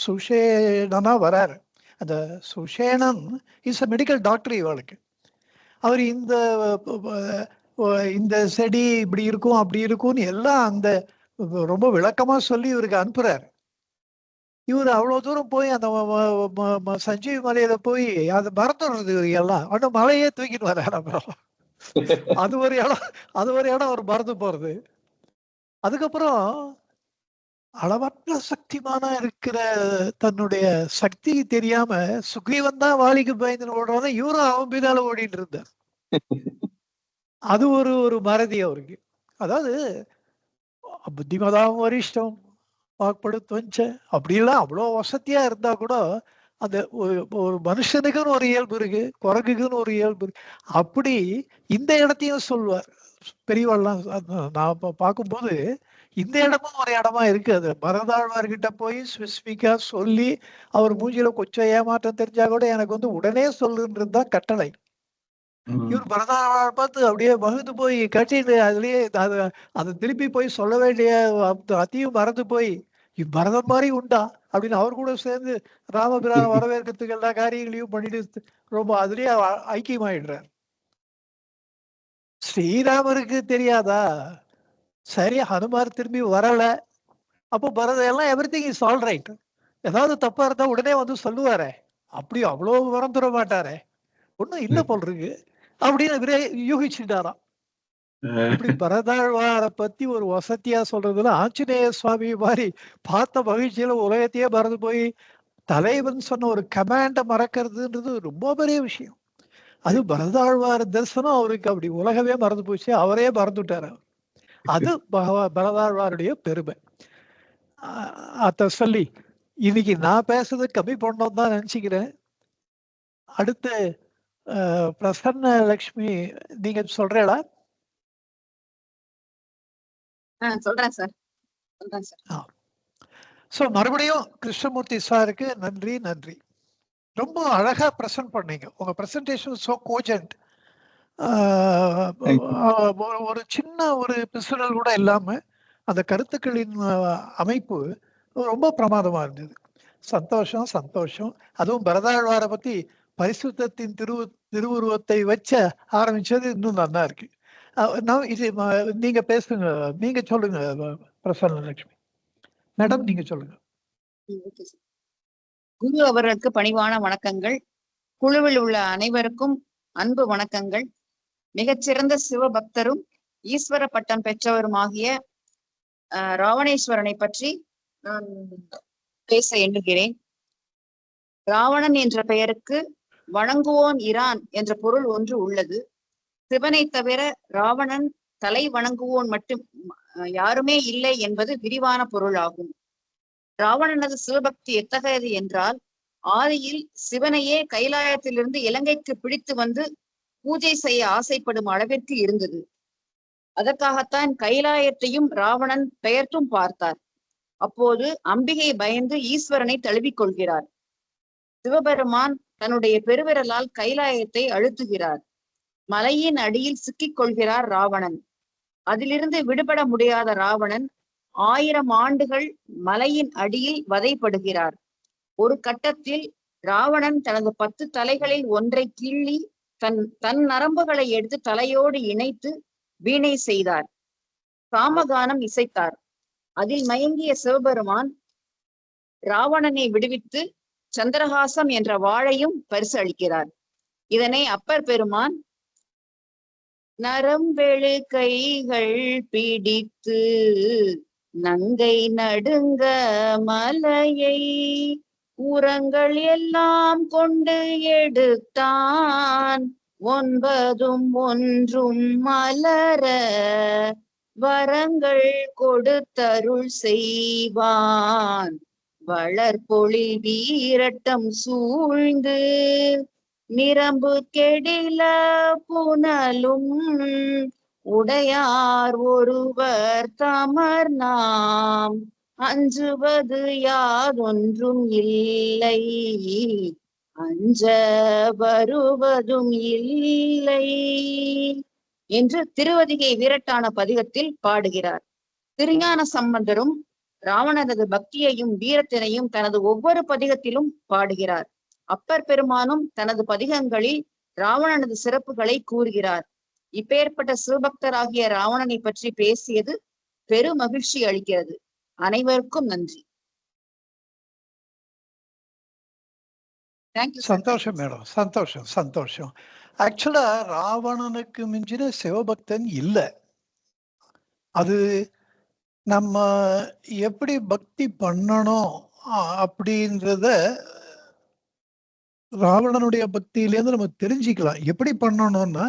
சுஷேனனா வராரு. அந்த சுஷேனன் இஸ் அ மெடிக்கல் டாக்டர் இவளுக்கு. அவர் இந்த செடி இப்படி இருக்கும் அப்படி இருக்கும்னு எல்லாம் அந்த ரொம்ப விளக்கமா சொல்லி இவருக்கு அனுப்புறாரு. இவர் அவ்வளவு தூரம் போய் அந்த சஞ்சீவி மலையில போய் அதை மறந்துடுறது இவருக்கு எல்லாம். ஆனா மலையே தூக்கிட்டு வர்றாரு. அப்புறம் அது ஒரு இடம் அவர் மறந்து போறது. அதுக்கப்புறம் அளவற்ற சக்திமானா இருக்கிற தன்னுடைய சக்தி தெரியாம சுக்ரீவன் தான் வாலிக்கு பயந்து ஓடுறோன்னா இவரும் அவன் பின்னால ஓடிட்டு இருந்தார். அது ஒரு மறதி அவருக்கு. அதாவது புத்திமதாவும் வரிஷ்டம் வாக்படுத்துவஞ்ச அப்படிலாம் அவ்வளோ வசதியா இருந்தா கூட அந்த ஒரு மனுஷனுக்குன்னு ஒரு இயல்பு இருக்கு, குரங்குக்குன்னு ஒரு இயல்பு இருக்கு. அப்படி இந்த இடத்தையும் சொல்வார் பெரியவாள்லாம். நான் பார்க்கும்போது இந்த இடமும் ஒரு இடமா இருக்கு. அது பரதாழ்வார்கிட்ட போய் ஸ்பெசிபிக்கா சொல்லி அவர் மூஞ்சில கொஞ்சம் ஏமாற்றம் தெரிஞ்சா கூட எனக்கு வந்து உடனே சொல்லுன்றது தான் கட்டளை. இவர் பரதாழ்வார் பார்த்து அப்படியே மகிழ்ந்து போய் கட்டிட்டு அதுலயே அதை திருப்பி போய் சொல்ல வேண்டிய அத்தையும் மறந்து போய் பரதம் மாதிரி உண்டா அப்படின்னு அவர் கூட சேர்ந்து ராமபிரான வரவேற்கிறதுக்கு எல்லா காரியங்களையும் பண்ணிட்டு ரொம்ப அதுலயே ஐக்கியமாயிடுறார். ஸ்ரீராமருக்கு தெரியாதா? சரி, ஹனுமார் திரும்பி வரல. அப்போ பரதன் எல்லாம் எவ்ரிதிங் இஸ் ஆல் ரைட். ஏதாவது தப்பா இருந்தா உடனே வந்து சொல்லுவாரே. அப்படி அவ்வளோ மறந்துட மாட்டாரே. ஒண்ணும் இல்ல போல் இருக்கு அப்படின்னு இவரே யூகிச்சுட்டாராம். இப்படி பரதாழ்வாரை பத்தி ஒரு வசதியா சொல்றதுல ஆஞ்சநேய சுவாமி மாதிரி பார்த்த மகிழ்ச்சியில உலகத்தையே மறந்து போய் தலைவன் சொன்ன ஒரு கமாண்ட மறக்கிறதுன்றது ரொம்ப பெரிய விஷயம். அது பரதாழ்வார் தரிசனம் அவருக்கு அப்படி உலகமே மறந்து போச்சு. அவரே மறந்துட்டாரு. அது பரதாழ்வாருடைய பெருமை. அத சொல்லி இன்னைக்கு நான் பேசுறது கம்மி பண்ணோம் தான் நினைச்சுக்கிறேன். அடுத்து பிரசன்ன லட்சுமி நீங்க சொல்றீங்களா? சொல்றேன் சார். சொல்றேன் சார். ஸோ மறுபடியும் கிருஷ்ணமூர்த்தி சாருக்கு நன்றி நன்றி. ரொம்ப அழகா ப்ரெசென்ட் பண்ணீங்க. உங்க ப்ரெசன்டேஷன் சோ கோஜென்ட். ஒரு சின்ன ஒரு பிசுறல் கூட இல்லாம அந்த கருத்துக்களின் அமைப்பு ரொம்ப பிரமாதமா இருந்தது. சந்தோஷம் சந்தோஷம். அதுவும் பரதாழ்வாரை பத்தி பரிசுத்தத்தின் திருவுருவத்தை வச்ச ஆரம்பிச்சது இன்னும் நல்லா இருக்கு. இது நீங்க பேசுங்க, நீங்க சொல்லுங்க பிரசன்ன லட்சுமி மேடம், நீங்க சொல்லுங்க. குரு அவர்களுக்கு பணிவான வணக்கங்கள். குழுவில் உள்ள அனைவருக்கும் அன்பு வணக்கங்கள். மிகச்சிறந்த சிவபக்தரும் ஈஸ்வர பட்டம் பெற்றவருமாகிய ராவணேஸ்வரனை பற்றி நான் பேச எண்ணுகிறேன். ராவணன் என்ற பெயருக்கு வணங்குவோன் இரான் என்ற பொருள் ஒன்று உள்ளது. சிவனை தவிர ராவணன் தலை வணங்குவோன் மட்டும் யாருமே இல்லை என்பது விரிவான பொருள் ஆகும். ராவணனது சிவபக்தி எத்தகையது என்றால், ஆதியில் சிவனையே கைலாயத்திலிருந்து இலங்கைக்கு பிடித்து வந்து பூஜை செய்ய ஆசைப்படும் அளவிற்கு இருந்தது. அதற்காகத்தான் கைலாயத்தையும் ராவணன் பெயர்த்தும் பார்த்தார். அப்போது அம்பிகை பயந்து ஈஸ்வரனை தழுவிக் கொள்கிறார். சிவபெருமான் தன்னுடைய பெருவிரலால் கைலாயத்தை அழுத்துகிறார். மலையின் அடியில் சிக்கிக் கொள்கிறார் ராவணன். அதிலிருந்து விடுபட முடியாத ராவணன் 1000 ஆண்டுகள் மலையின் அடியில் வதைப்படுகிறார். ஒரு கட்டத்தில் ராவணன் தனது 10 தலைகளில் ஒன்றை கிள்ளி தன் நரம்புகளை எடுத்து தலையோடு இணைத்து வீணை செய்தார். காமகானம் இசைத்தார். அதில் மயங்கிய சிவபெருமான் ராவணனை விடுவித்து சந்திரஹாசம் என்ற வாளையும் பரிசு அளிக்கிறார். இதனை அப்பர் பெருமான் நரம்பெழு கைகள் பிடித்து நங்கை நடுங்க மலையை உரங்கள் எல்லாம் கொண்டு எடுத்தான் 9 ஒன்றும் மலர வரங்கள் கொடுத்தருள் செய்வான் வளர்பொழில் வீரட்டம் சூழ்ந்து நிரம்பு கெடில புனலும் உடையார் ஒருவர் தமர் நாம் அஞ்சுவது யாதொன்றும் இல்லை அஞ்ச வருவதும் இல்லை என்று திருவதிகை வீரட்டான பதிகத்தில் பாடுகிறார். திருஞான சம்பந்தரும் ராவணனது பக்தியையும் வீரத்தினையும் தனது ஒவ்வொரு பதிகத்திலும் பாடுகிறார். அப்பர் பெருமானும் தனது பதிகங்களில் ராவணனது சிறப்புகளை கூறுகிறார். இப்பேற்பட்ட சிவபக்தராகிய ராவணனை பற்றி பேசியது பெருமகிழ்ச்சி அளிக்கிறது. அனைவருக்கும் நன்றி. சந்தோஷம் மேடம், சந்தோஷம் சந்தோஷம். ஆக்சுவலா ராவணனுக்கு மிஞ்சின சிவபக்தன் இல்லை. அது நம்ம எப்படி பக்தி பண்ணணும் அப்படின்றத ராவணனுடைய பக்தியிலேருந்து நம்ம தெரிஞ்சுக்கலாம். எப்படி பண்ணணும்னா,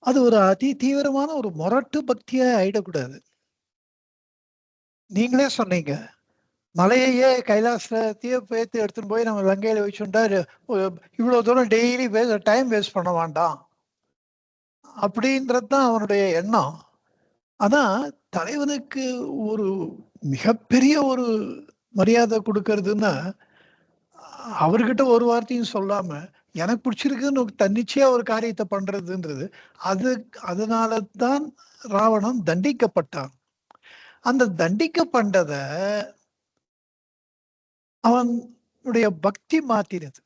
அது ஒரு அதி தீவிரமான ஒரு முரட்டு பக்தியா ஆயிடக்கூடாது. நீங்களே சொன்னீங்க, மலையையே கைலாசத்தையே பேத்து எடுத்துன்னு போய் நம்ம லங்கையில வச்சுட்டா இவ்வளவு தூரம் டெய்லி டைம் வேஸ்ட் பண்ண வேண்டாம் அப்படின்றது தான் அவனுடைய எண்ணம். ஆனா தலைவனுக்கு ஒரு மிகப்பெரிய ஒரு மரியாதை கொடுக்கறதுன்னா, அவர்கிட்ட ஒரு வார்த்தையும் சொல்லாம எனக்கு பிடிச்சிருக்குன்னு தன்னிச்சையா ஒரு காரியத்தை பண்றதுன்றது, அதனால தான் ராவணன் தண்டிக்கப்பட்டான். அந்த தண்டிக்கப்பட்டத அவனுடைய பக்தி மாத்தினது.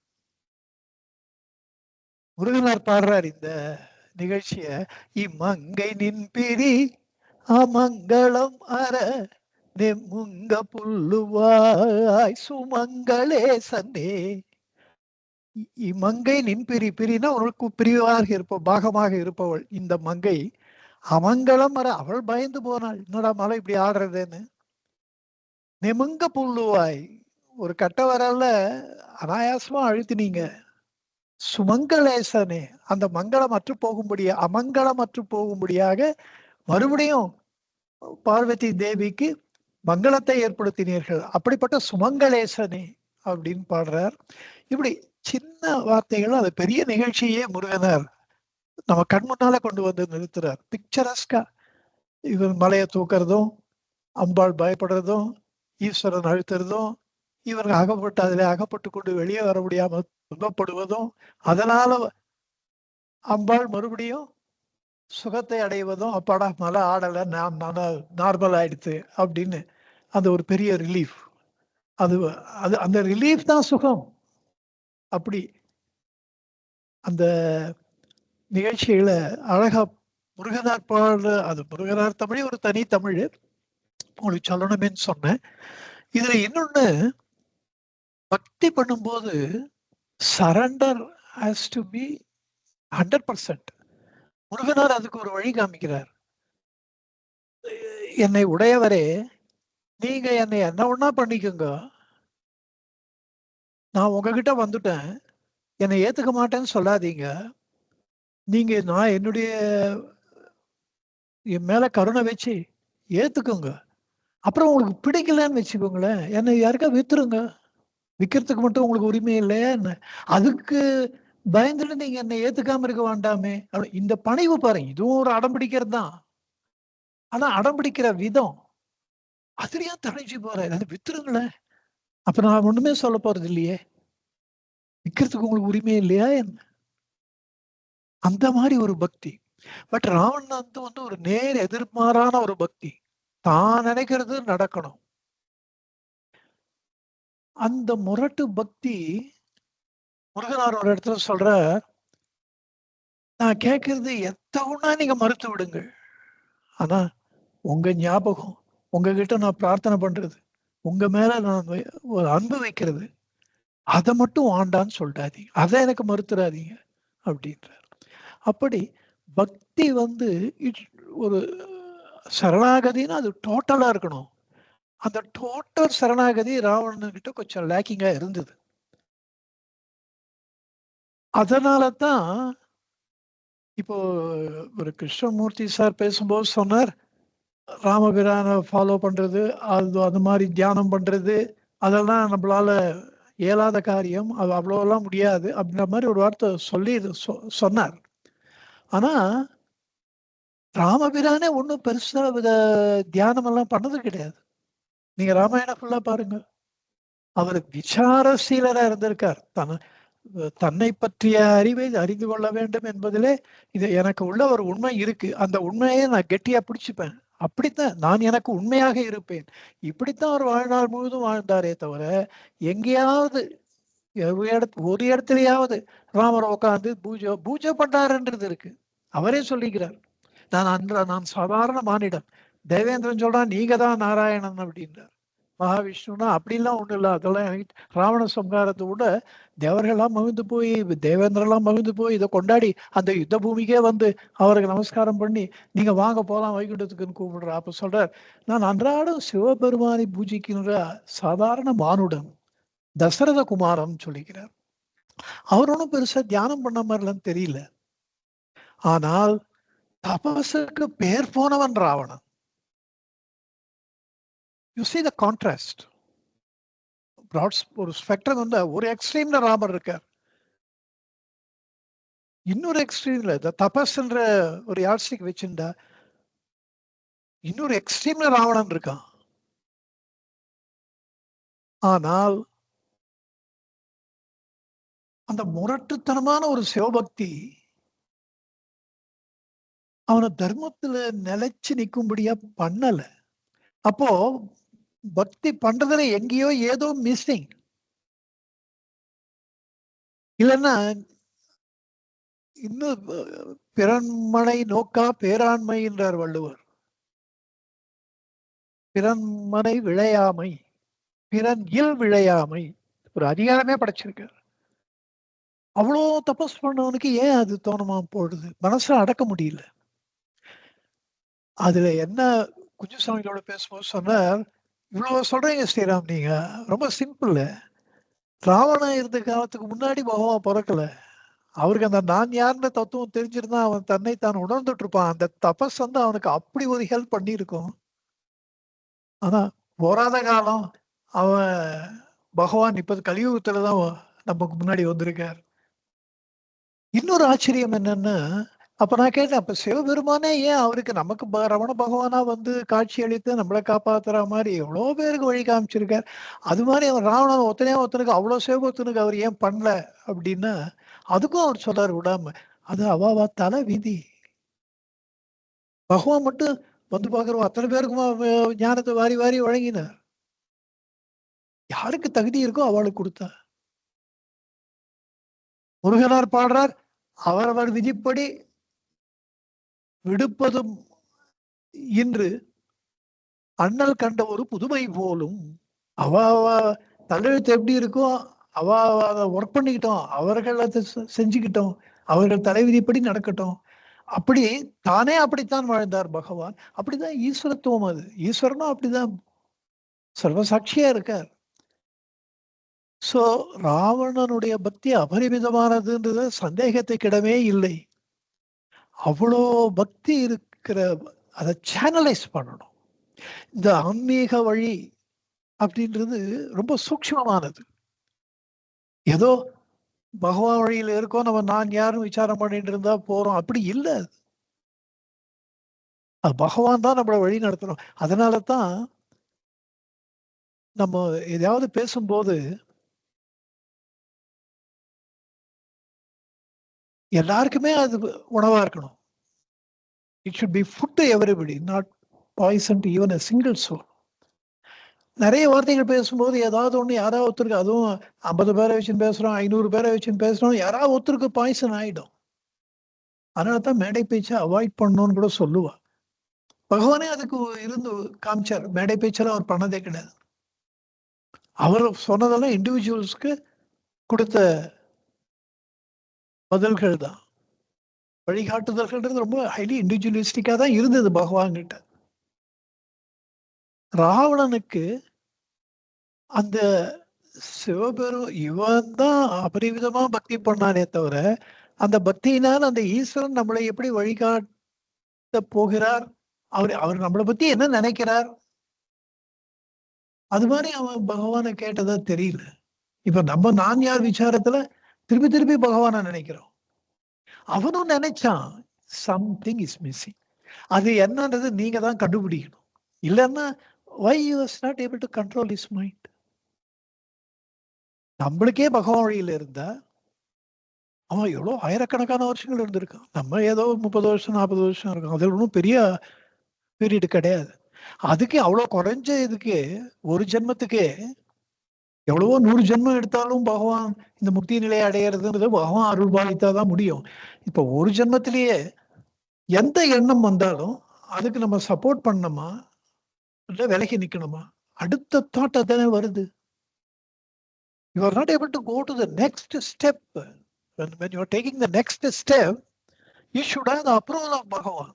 முருகனார் பாடுறார் இந்த நிகழ்ச்சிய இம்மங்கை நின்பிரி அமங்கலம் அற நெம்முங்க புல்லுவாய் சுமங்களேசனே. இம்மங்கை நின்பிரி, பிரினா உனக்கு பிரிவாக இருப்ப பாகமாக இருப்பவள் இந்த மங்கை அமங்கலம் அற, அவள் பயந்து போனாள், என்னடா மலை இப்படி ஆடுறதுன்னு. நெமுங்க புல்லுவாய், ஒரு கட்ட வரல அனாயாசமா அழுத்தினீங்க. சுமங்களேசனே, அந்த மங்களம் அற்று போகும்படியா அமங்கலம் அற்று போகும்படியாக மறுபடியும் பார்வதி தேவிக்கு மங்களத்தை ஏற்படுத்தினீர்கள். அப்படிப்பட்ட சுமங்களேசனே அப்படின்னு பாடுறார். இப்படி சின்ன வார்த்தைகள் அது பெரிய நிகழ்ச்சியே முருகனார் நம்ம கண் முன்னால கொண்டு வந்து நிறுத்துறார். பிக்சரஸ்கா இவர் மலையை தூக்குறதும், அம்பாள் பயப்படுறதும், ஈஸ்வரன் அழுத்துறதும், இவர்கள் அகப்பட்டு அதில் அகப்பட்டு கொண்டு வெளியே வர முடியாமல் துன்பப்படுவதும், அதனால அம்பாள் மறுபடியும் சுகத்தை அடைவதும், அப்பாடா மலை ஆடலை, நான் நார்மல் ஆயிடுச்சு அப்படின்னு அந்த ஒரு பெரிய ரிலீஃப். அது அது அந்த ரிலீஃப் தான் சுகம். அப்படி அந்த நிகழ்ச்சிகளை அழகா முருகனார் பாடுற, அது முருகனார் தமிழ் ஒரு தனி தமிழ் உங்களுக்கு சொல்லணுமேன்னு சொன்னேன். இதுல இன்னொன்னு, பக்தி பண்ணும்போது surrender has to be 100%. Muruganar அதுக்கு ஒரு வழி காமிக்கிறார். என்னை உடையவரே, நீங்க என்னை என்ன ஒண்ணா பண்ணிக்கோங்க, நான் உங்ககிட்ட வந்துட்டேன், என்னை ஏத்துக்க மாட்டேன்னு சொல்லாதீங்க. நீங்க நான் என்னுடைய என் மேல கருணை வச்சு ஏத்துக்கோங்க. அப்புறம் உங்களுக்கு பிடிக்கலன்னு வச்சுக்கோங்களேன், என்னை யாருக்கா வித்துருங்க. விற்கிறதுக்கு மட்டும் உங்களுக்கு உரிமை இல்லையா என்ன? அதுக்கு பயந்துட்டு நீங்க என்னை ஏத்துக்காம இருக்க வேண்டாமே. இந்த பணிவு பாருங்க, இதுவும் ஒரு அடம் பிடிக்கிறது தான். ஆனா அடம் பிடிக்கிற விதம், அதுலயா தடைஞ்சு போறேன், அது வித்துருங்களேன். அப்ப நான் ஒண்ணுமே சொல்ல போறது இல்லையே, விற்கிறதுக்கு உங்களுக்கு உரிமை இல்லையா என்ன? அந்த மாதிரி ஒரு பக்தி. பட் ராவணன் வந்து ஒரு நேர் எதிர்மாறான ஒரு பக்தி. தான் நினைக்கிறது நடக்கணும். அந்த முரட்டு பக்தி முருகனார் ஒரு இடத்துல சொல்ற, நான் கேட்கறது எத்தவொன்னா நீங்க மறுத்து விடுங்க, ஆனா உங்க ஞாபகம், உங்ககிட்ட நான் பிரார்த்தனை பண்றது, உங்க மேல நான் ஒரு அன்பு வைக்கிறது, அதை மட்டும் ஆண்டான்னு சொல்லிடாதீங்க, அதை எனக்கு மறுத்துடாதீங்க அப்படின்றார். அப்படி பக்தி வந்து ஒரு சரணாகதினா அது டோட்டலா இருக்கணும். அந்த டோட்டல் சரணாகதி ராவணன் கிட்ட கொஞ்சம் லேக்கிங்கா இருந்தது. அதனால தான் இப்போ ஒரு கிருஷ்ணமூர்த்தி சார் பேசும்போது சொன்னார், ராமபிரானை ஃபாலோ பண்றது, அது அது மாதிரி தியானம் பண்றது, அதெல்லாம் நம்மளால இயலாத காரியம், அது அவ்வளோலாம் முடியாது அப்படின்ற மாதிரி ஒரு வார்த்தை சொல்லி சொன்னார். ஆனா ராமபிரானே ஒன்றும் பெருசா தியானம் எல்லாம் பண்ணது கிடையாது. நீங்க ராமாயணம் ஃபுல்லா பாருங்க, அவர் விசாரசீலரா இருந்திருக்கார். தன்னை பற்றிய அறிவை அறிந்து கொள்ள வேண்டும் என்பதிலே இது எனக்கு உள்ள ஒரு உண்மை இருக்கு, அந்த உண்மையை நான் கெட்டியா பிடிச்சுப்பேன், அப்படித்தான் நான் எனக்கு உண்மையாக இருப்பேன், இப்படித்தான் அவர் வாழ்நாள் முழுவதும் வாழ்ந்தாரே தவிர எங்கேயாவது ஒரு இடத்துலயாவது ராமர் உட்காந்து பூஜை பண்ணாருன்றது இருக்கு. அவரே சொல்லிக்கிறார், நான் சாதாரண மானிடன். தேவேந்திரன் சொல்றான் நீங்க தான் நாராயணன் அப்படின்றார். மகாவிஷ்ணுனா அப்படிலாம் ஒண்ணும் இல்லை, அதெல்லாம் எனக்கு ராவண சம்ஹாரத்தை விட தேவர்கள்லாம் மகிழ்ந்து போய், தேவேந்திரெல்லாம் மகிழ்ந்து போய் இதை கொண்டாடி அந்த யுத்த பூமிக்கே வந்து அவருக்கு நமஸ்காரம் பண்ணி நீங்க வாங்க போலாம் வைகுண்டத்துக்குன்னு கூப்பிடுற. அப்ப சொல்றார், நான் அன்றாடம் சிவபெருமானை பூஜிக்கின்ற சாதாரண மானுடன், தசரத குமாரன் சொல்லிக்கிறார். அவர் ஒன்றும் பெருசா தியானம் பண்ண மாதிரிலாம் தெரியல, ஆனால் தபசுக்கு பேர் போனவன் Ravanan. You see the contrast. ஒரு ஸ்பெக்ட்ரம் வந்து ஒரு எக்ஸ்ட்ரீம்ல ராமர் இருக்கார், இன்னொரு எக்ஸ்ட்ரீம்ல தபஸ்ன்ற ஒரு யாட்ஸ்டிக் வச்சிருந்தா இன்னொரு எக்ஸ்ட்ரீம்ல ராவணன் இருக்கான். ஆனால் அந்த முரட்டுத்தனமான ஒரு சிவபக்தி அவனை தர்மத்துல நிலைச்சு நிற்கும்படியா பண்ணல. அப்போ பக்தி பண்றதுல எங்கேயோ ஏதோ மிஸ்ஸிங். இல்லைன்னா இன்னும் பிறன்மனை நோக்கா பேராண்மை என்றார் வள்ளுவர். பிறன்மனை விழையாமை, பிறன் இல் விழையாமை, ஒரு அதிகாரமே படைச்சிருக்கார். அவ்வளோ தபஸ் பண்ணவனுக்கு ஏன் அது தோணமா போடுது? மனசை அடக்க முடியல. அதுல என்ன குஞ்சுசாமிகளோட பேசும்போது சொன்னார், இவ்வளவு சொல்றீங்க ஸ்ரீராம், நீங்க ரொம்ப சிம்பிள். ராவணன் இருந்த காலத்துக்கு முன்னாடி பகவான் பிறக்கல. அவருக்கு அந்த நான் யாருன்ற தத்துவம் தெரிஞ்சிருந்தா அவன் தன்னை தான் உணர்ந்துட்டு இருப்பான். அந்த தபஸ் வந்து அவனுக்கு அப்படி ஒரு ஹெல்ப் பண்ணியிருக்கும். ஆனா போராத காலம் அவன் பகவான் இப்ப கலியுகத்துலதான் நமக்கு முன்னாடி வந்திருக்கார். இன்னொரு ஆச்சரியம் என்னன்னா, அப்ப நான் கேட்டேன், அப்ப சிவபெருமானே ஏன் அவருக்கு நமக்கு ரமண பகவானா வந்து காட்சி அளித்து நம்மளை காப்பாத்துற மாதிரி எவ்வளவு பேருக்கு வழி காமிச்சிருக்கார். அது மாதிரி அவன் ராவணன் ஒருத்தனுக்கு அவ்வளவு சிவபக்தனுக்கு அவர் ஏன் பண்ணல அப்படின்னா, அதுக்கும் அவர் சொல்றாரு விடாம, அது அவாவா தலை விதி. பகவான் மட்டும் வந்து பாக்குறோம் அத்தனை பேருக்கும் ஞானத்தை வாரி வாரி வழங்கினார். யாருக்கு தகுதி இருக்கோ அவளுக்கு கொடுத்தார். முருகனார் பாடுறார், அவரவர் விதிப்படி விடுப்பதும் இன்று அண்ணல் கண்ட ஒரு புதுமை போலும். அவ தலையெழுத்து எப்படி இருக்கோ அவ அதை ஒர்க் பண்ணிக்கிட்டோம், அவர்கள் அதை செஞ்சுக்கிட்டோம், அவர்கள் தலைவிதிப்படி நடக்கட்டும். அப்படி தானே அப்படித்தான் வாழ்ந்தார் பகவான். அப்படிதான் ஈஸ்வரத்துவம். அது ஈஸ்வரனும் அப்படிதான் சர்வசாட்சியா இருக்கார். சோ ராவணனுடைய பக்தி அபரிமிதமானதுன்றது சந்தேகத்துக்கிடமே இல்லை. அவ்வளோ பக்தி இருக்கிற, அதை சேனலைஸ் பண்ணணும். இந்த ஆன்மீக வழி அப்படின்றது ரொம்ப சூக்ஷ்மமானது. ஏதோ பகவான் வழியில இருக்கோம், நம்ம நான் யாரும் விசாரம் பண்ணிட்டு இருந்தா போறோம், அப்படி இல்லை. அது பகவான் தான் நம்மளை வழி நடத்தணும். அதனால தான் நம்ம எதையாவது பேசும்போது எல்லாருக்குமே அது உணவா இருக்கணும். It should be food to everybody, not poison to even a single soul. நிறைய வார்த்தைகள் பேசும்போது ஏதாவது ஒண்ணு யாராவது ஒருத்தருக்கு, அதுவும் 50 பேரை வச்சுன்னு பேசுறோம், 500 பேரை வச்சுன்னு பேசுறோம், யாராவது ஒருத்தருக்கு பாய்சன் ஆயிடும். அதனாலதான் மேடை பேச்சை அவாய்ட் பண்ணணும்னு கூட சொல்லுவா. பகவானே அதுக்கு இருந்து காமிச்சார். மேடை பேச்செல்லாம் அவர் பண்ணதே கிடையாது. அவர் சொன்னதெல்லாம் இண்டிவிஜுவல்ஸ்க்கு கொடுத்த பதில்கள் தான். வழிகாட்டுதல்கள்ன்றது ரொம்ப ஹைலி இண்டிவிஜுவலிஸ்டிக்கா தான் இருந்தது பகவான் கிட்ட. ராவணனுக்கு அந்த இவன் தான் அபரிவிதமா பக்தி பண்ணானே தவிர, அந்த பக்தியினால் அந்த ஈஸ்வரன் நம்மளை எப்படி வழிகாட்ட போகிறார், அவர் நம்மளை பத்தி என்ன நினைக்கிறார், அது மாதிரி அவன் பகவானை கேட்டதா தெரியல. இப்ப நம்ம நான் யார் விசாரத்துல திருப்பி திருப்பி பகவானை நினைக்கிறோம். அவனும் நினைச்சான், சம்திங் இஸ் மிஸ்ஸிங். அது என்னன்றது நீங்க தான் கண்டுபிடிக்கணும். இல்லைன்னா why he was not able to control his mind? நம்மளுக்கே பகவான் வழியில இருந்தா அவன் எவ்வளோ ஆயிரக்கணக்கான வருஷங்கள் இருந்திருக்கான். நம்ம ஏதோ 30 வருஷம் 40 வருஷம் இருக்கும். அதில் ஒன்றும் பெரிய பீரியட் கிடையாது. அதுக்கு அவ்வளோ குறைஞ்ச இதுக்கு ஒரு ஜென்மத்துக்கே எவ்வளவோ 100 ஜென்மம் எடுத்தாலும் பகவான் இந்த முக்தி நிலையை அடையிறதுன்றது பகவான் அருள் பாலித்தாதான் முடியும். இப்ப ஒரு ஜென்மத்திலேயே எந்த எண்ணம் வந்தாலும் அதுக்கு நம்ம சப்போர்ட் பண்ணணுமா இல்ல விலகி நிக்கணுமா? அடுத்த தாட் அதானே வருது. You are not able to go to the next step. When you are taking the next step, you should have the approval of Bhagavan.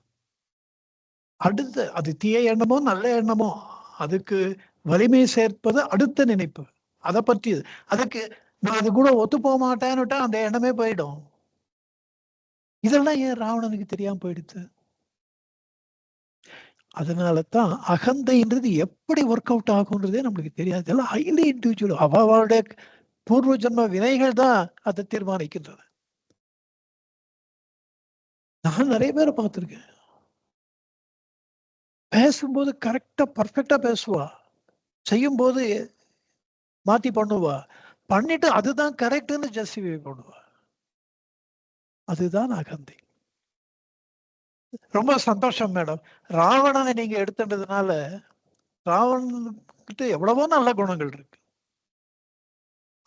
அடுத்த அது தீய எண்ணமோ நல்ல எண்ணமோ அதுக்கு வலிமை சேர்ப்பது அடுத்த நினைப்பு. அதை பற்றி அதுக்கு நான் அது கூட ஒத்து போக மாட்டேன்னுட்டா அந்த எண்ணமே போயிடும். இதெல்லாம் ஏன் ராவணனுக்கு தெரியாம போயிடுச்சு? அதனால தான் அகந்தைன்றது எப்படி ஒர்க் அவுட் ஆகுன்றதே நம்மளுக்கு தெரியாது. இதெல்லாம் ஹைலி இண்டிவிஜுவல். அவளுடைய பூர்வ ஜென்ம வினைகள் தான் அதை தீர்மானிக்கின்றன. நான் நிறைய பேரை பார்த்திருக்கேன். பேசும்போது கரெக்டா பர்ஃபெக்டா பேசுவா, செய்யும் போது மாத்தி பண்ணுவா, பண்ணிட்டு அதுதான் கரெக்ட்னு ஜஸ்டிஃபை பண்ணுவா. அதுதான் அகந்தை. ரொம்ப சந்தோஷம் மேடம். ராவணனை நீங்க எடுத்துட்டதுனால ராவணன்கிட்ட எவ்வளவோ நல்ல குணங்கள் இருக்கு.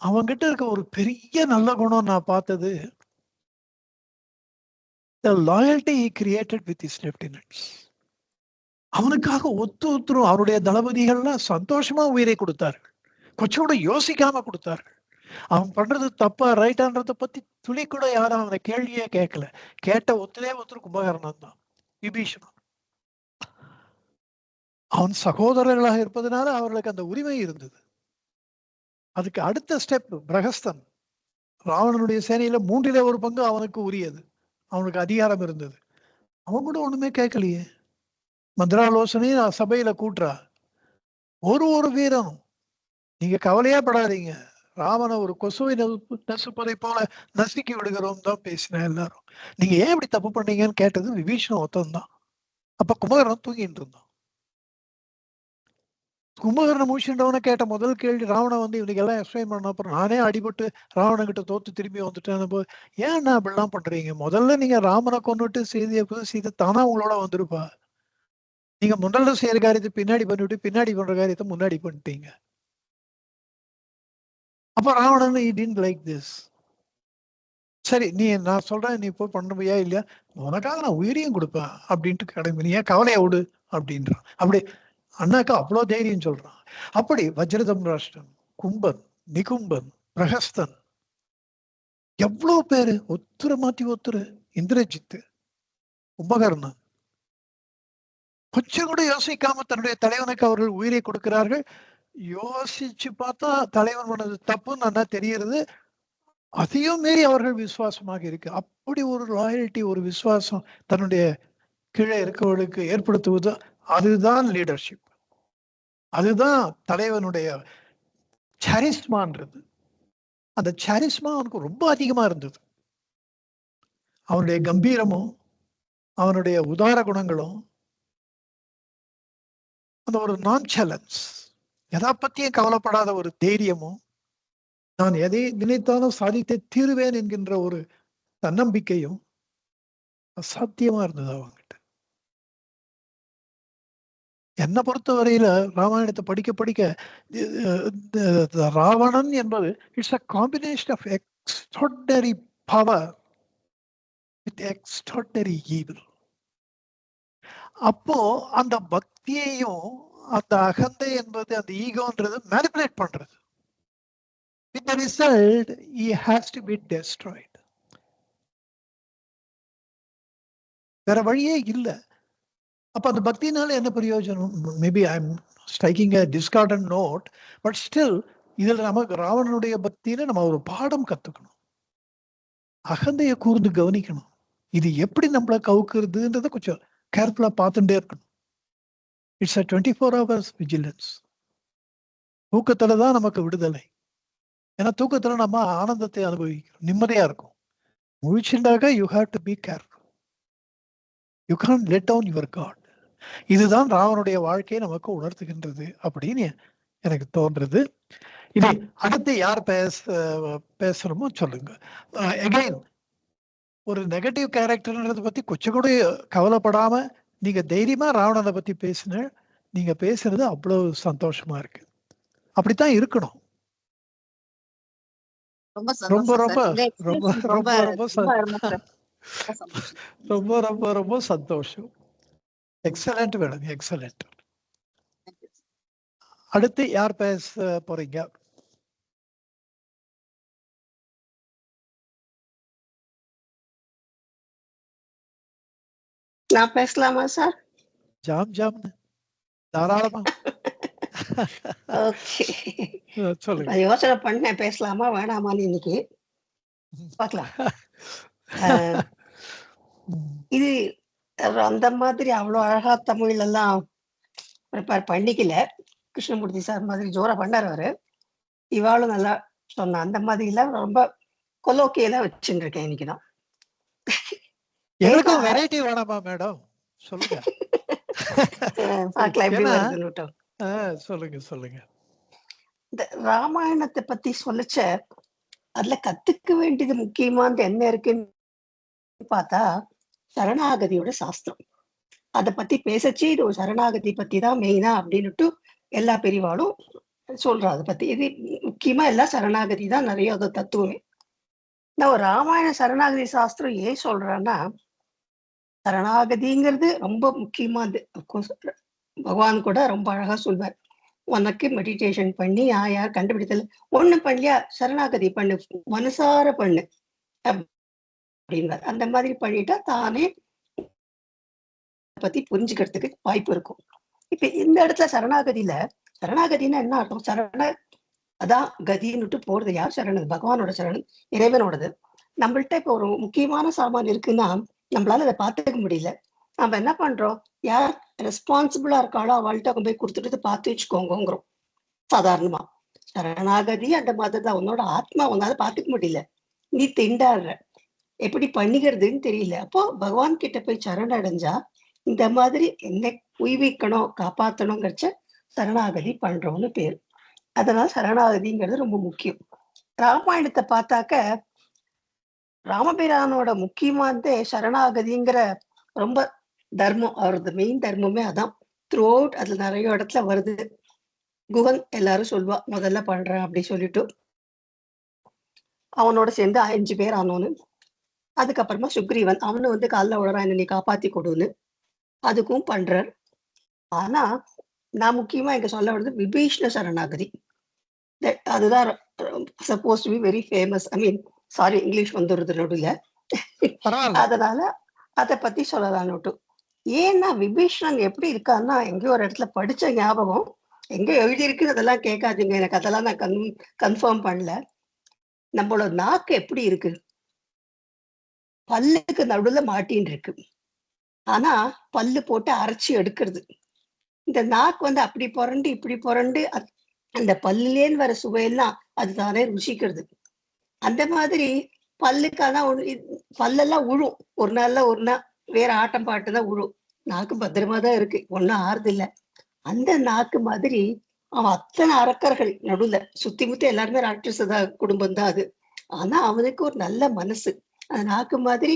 அவன்கிட்ட இருக்க ஒரு பெரிய நல்ல குணம் நான் பார்த்தது, The loyalty he created with his lieutenants. அவனுக்காக ஒத்துரும் அவருடைய தளபதிகள்லாம் சந்தோஷமா உயிரை கொடுத்தார்கள். கொஞ்சம் கூட யோசிக்காம கொடுத்தார்கள். அவன் பண்றது தப்பா ரைட்டான்றத பத்தி துளி கூட யாரும் அவனை கேள்வியே கேட்கல. கேட்ட ஒருத்தர் கும்பகர்ணன் தான், விபீஷணன். அவன் சகோதரர்களாக இருப்பதனால அவர்களுக்கு அந்த உரிமை இருந்தது. அதுக்கு அடுத்த ஸ்டெப் பிரகஸ்தன். ராவணனுடைய சேனையில 1/3 அவனுக்கு உரியது, அவனுக்கு அதிகாரம் இருந்தது. அவன் கூட ஒண்ணுமே கேட்கலையே. மந்திராலோசனையும் சபையில கூட்டுறா. ஒரு வீரம் நீங்க கவலையே படாதீங்க, ராவண ஒரு கொசுவை நசுப்பதை போல நசுக்கி விடுகிறோம் தான் பேசின எல்லாரும். நீங்க ஏன் இப்படி தப்பு பண்ணீங்கன்னு கேட்டது விபீஷணன் ஒருத்தன் தான். அப்ப கும்பகர்ணன் தூங்கிட்டு இருந்தான். கும்பகர்ணன் முடிச்சுட்டவன கேட்ட முதல் கேள்வி, ராவணன் வந்து இவனுக்கு எல்லாம் எக்ஸ்பிளைன் பண்ண அப்புறம் நானே அடிபட்டு ராவணன் கிட்ட தோத்து திரும்பி வந்துட்டேன். ஏன்னா அப்படிலாம் பண்றீங்க? முதல்ல நீங்க ராமனை கொண்டுட்டு சீதை தானா உங்களோட வந்துருப்பா. நீங்க முதல்ல செய்யற காரியத்தை பின்னாடி பண்ணிவிட்டு பின்னாடி பண்ற காரியத்தை முன்னாடி பண்ணிட்டீங்க. அப்ப Ravanan he didn't like this. சரி, நீ நான் சொல்றேன், நீ போய் பண்ணுவியா இல்லையா, உனக்காக நான் உயிரையும் கொடுப்பேன் அப்படின்ட்டு கிளம்பி, நீ ஏன் கவலையை விடு அப்படின்றான். அப்படி அண்ணாக்கா அவ்வளோ தைரியம் சொல்றான். அப்படி வஜ்ரதம்ராஷ்டிரன், கும்பன், நிகும்பன், பிரகஸ்தன், எவ்வளவு பேரு ஒத்துரை மாத்தி ஒத்துரு, இந்திரஜித்து, கும்பகர்ணன், கொஞ்சம் கூட யோசிக்காம தன்னுடைய தலைவனுக்கு அவர்கள் உயிரை கொடுக்கிறார்கள். யோசிச்சு பார்த்தா தலைவன் பண்ணது தப்புன்னு நல்லா தெரிகிறது. அதையும் மீறி அவர்கள் விசுவாசமாக இருக்கு. அப்படி ஒரு லாயல்ட்டி, ஒரு விசுவாசம் தன்னுடைய கீழே இருக்கவர்களுக்கு ஏற்படுத்துவது, அதுதான் லீடர்ஷிப். அதுதான் தலைவனுடைய சரிஸ்மான்றது. அந்த சரிஸ்மா அவனுக்கு ரொம்ப அதிகமா இருந்தது. அவனுடைய கம்பீரமும் அவனுடைய உதார குணங்களும், அந்த ஒரு நான் சேலன்ஸ், எதை பத்தியும் கவலைப்படாத ஒரு தைரியமும், நான் எதை நினைத்தாலும் சாதித்தே தீருவேன் என்கின்ற ஒரு தன்னம்பிக்கையும் அசாத்தியமா இருந்தது அவங்கிட்ட. என்னை பொறுத்தவரையில ராமாயணத்தை படிக்க படிக்க ராவணன் என்பது it's a combination of extraordinary power with extraordinary evil. அப்போ அந்த பக்தியையும் அந்த அகந்தை என்பது, அந்த ஈகோன்றது மேனிபுலேட் பண்றது. With the result, he has to be destroyed. வேற வழியே இல்லை. அப்ப அந்த பக்தினால என்ன பிரயோஜனம்? Maybe I am striking a discordant note, but still இதுல நமக்கு ராவணனுடைய பக்தியில நம்ம ஒரு பாடம் கத்துக்கணும். அகந்தைய கூர்ந்து கவனிக்கணும். இது எப்படி நம்மளை கவுக்குறதுன்றத கொஞ்சம் கேர்ஃபுல்லா பார்த்துட்டே இருக்கணும். It's a 24 hours vigilance. தூக்கத்துலதான் நமக்கு விடுதலை. ஏன்னா தூக்கத்துல நம்ம ஆனந்தத்தை அனுபவிக்கிறோம், நிம்மதியா இருக்கும். முழிச்சுண்டாக you have to be careful. You can't let down your God. இதுதான் ராவனுடைய வாழ்க்கையை நமக்கு உணர்த்துகின்றது அப்படின்னு எனக்கு தோன்றது. இது அடுத்து யார் பேசுறோமோ சொல்லுங்க. அகைன், ஒரு நெகட்டிவ் கேரக்டர்ன்றதை பத்தி கொஞ்சம் கூட கவலைப்படாம நீங்க தைரியமா ராவணனை பத்தி பேசுன, நீங்க பேசுறது அவ்வளவு சந்தோஷமா இருக்கு. அப்படித்தான் இருக்கணும். ரொம்ப ரொம்ப ரொம்ப ரொம்ப ரொம்ப ரொம்ப ரொம்ப ரொம்ப ரொம்ப சந்தோஷம். Excellent madam, excellent. அடுத்து யார் பேச போறீங்க? நான் பேசலாமா சார்? ஜாம் ஜாம், தாராளமா. ஓகே, சொல்லுங்க. யோசனை பண்ணேன் பேசலாமா வேணாமான்னு. இன்னைக்கு பார்க்கலாம். இது அந்த மாதிரி அவ்வளோ அழகா தமிழ் எல்லாம் ப்ரிப்பேர் பண்ணிக்கல. கிருஷ்ணமூர்த்தி சார் மாதிரி ஜோரா பண்ணார் அவரு. இவாளும் நல்லா சொன்ன அந்த மாதிரி எல்லாம் ரொம்ப கொலோக்கியெல்லாம் வச்சுட்டு இருக்கேன் இன்னைக்குதான். எனக்கும் வெரைட்டி வேணாமா மேடம்? சொல்லுங்க. பார்க்கலாம் எப்படி வருதுன்னு. சொல்லுங்க சொல்லுங்க. இந்த ராமாயணத்தை பத்தி சொல்லச்ச அதுல கத்துக்க வேண்டியது முக்கியமானது என்ன இருக்குன்னு பார்த்தா சரணாகதியோட சாஸ்திரம். அதை பத்தி பேசச்சு இது ஒரு சரணாகதி பத்தி தான் மெயினா அப்படின்னுட்டு எல்லா பெரியவாளும் சொல்றா. அதை பத்தி இது முக்கியமா எல்லாம் சரணாகதி தான் நிறைய தத்துவமே. நான் ஒரு ராமாயண சரணாகதி சாஸ்திரம் ஏன் சொல்றேன்னா, சரணாகதிங்கிறது ரொம்ப முக்கியமானது. அப்கோர்ஸ் பகவான் கூட ரொம்ப அழகா சொல்வார், உனக்கு மெடிடேஷன் பண்ணி யார் கண்டுபிடித்தல ஒண்ணும் பண்ணலையா, சரணாகதி பண்ணு, மனசார பண்ணு அப்படின்வார். அந்த மாதிரி பண்ணிட்டா தானே பத்தி புரிஞ்சுக்கிறதுக்கு வாய்ப்பு இருக்கும். இப்ப இந்த இடத்துல சரணாகதின்னா என்ன அர்த்தம்? அதான் கதின்னுட்டு போறது யார் சரணம்? பகவானோட சரணம், இறைவனோடது. நம்மள்ட்ட இப்ப ஒரு முக்கியமான சாமான் இருக்குன்னா நம்மளால அதை பார்த்துக்க முடியல. நம்ம என்ன பண்றோம், யார் ரெஸ்பான்சிபிளா இருக்காளோ அவள்கிட்ட போய் கொடுத்துட்டு பார்த்து வச்சுக்கோங்கிறோம். சாதாரணமா சரணாகதி அந்த மாதிரி தான். உன்னோட ஆத்மா உன்னால பார்த்துக்க முடியல, நீ திண்டாடுற, எப்படி பண்ணிக்கிறதுன்னு தெரியல. அப்போ பகவான் கிட்ட போய் சரணடைஞ்சா இந்த மாதிரி என்ன உய்விக்கணும் காப்பாற்றணுங்கிறச்ச சரணாகதி பண்றோம்னு பேர். அதனால சரணாகதிங்கிறது ரொம்ப முக்கியம். ராமாயணத்தை பார்த்தாக்க ராமபிரானோட முக்கியமானதே சரணாகதிங்கிற ரொம்ப தர்மம். அவரது மெயின் தர்மமே அதான். த்ரூ அவுட் அதுல நிறைய இடத்துல வருது. குகன் எல்லாரும் சொல்வா முதல்ல பண்றேன் அப்படி சொல்லிட்டு அவனோட சேர்ந்து 5 பேர் ஆனோன்னு. அதுக்கப்புறமா சுக்ரீவன் அவனு காலில் விடுறான், என்ன நீ காப்பாத்தி கொடுன்னு, அதுக்கும் பண்றார். ஆனா நான் முக்கியமா இங்க சொல்ல வருது விபீஷ்ண சரணாகதி. அதுதான் suppose to be very famous. I mean sorry, English வந்துடுறது நடுவில், அதனால அதை பத்தி சொல்லலாம்னுட்டு. ஏன்னா விபீஷ்ணன் எப்படி இருக்கான்னா, எங்கேயோ ஒரு இடத்துல படிச்ச ஞாபகம், எங்க எழுதியிருக்கு அதெல்லாம் கேட்காதீங்க, எனக்கு அதெல்லாம் நான் கன்ஃபார்ம் பண்ணல. நம்மளோட நாக்கு எப்படி இருக்கு, பல்லுக்கு நடுவுல மாட்டின்னு இருக்கு. ஆனா பல்லு போட்டு அரைச்சி எடுக்கிறது. இந்த நாக்கு அப்படி புரண்டு இப்படி புரண்டு அந்த பல்லுலேன்னு வர சுவையெல்லாம் அது தானே ருசிக்கிறது. அந்த மாதிரி பல்லுக்கான பல்லெல்லாம் உழும், ஒரு நாள்ல ஒரு நாள் வேற ஆட்டம் பாட்டு தான் உழும். நாக்கு பத்திரமா தான் இருக்கு, ஒன்னும் ஆறுது இல்லை. அந்த நாக்கு மாதிரி அவன் அத்தனை அரக்கர்கள் நடுவுல சுத்தி முத்தி எல்லாருமே ராட்சச குடும்பம் தான் அது. ஆனா அவனுக்கு ஒரு நல்ல மனசு. அந்த நாக்கு மாதிரி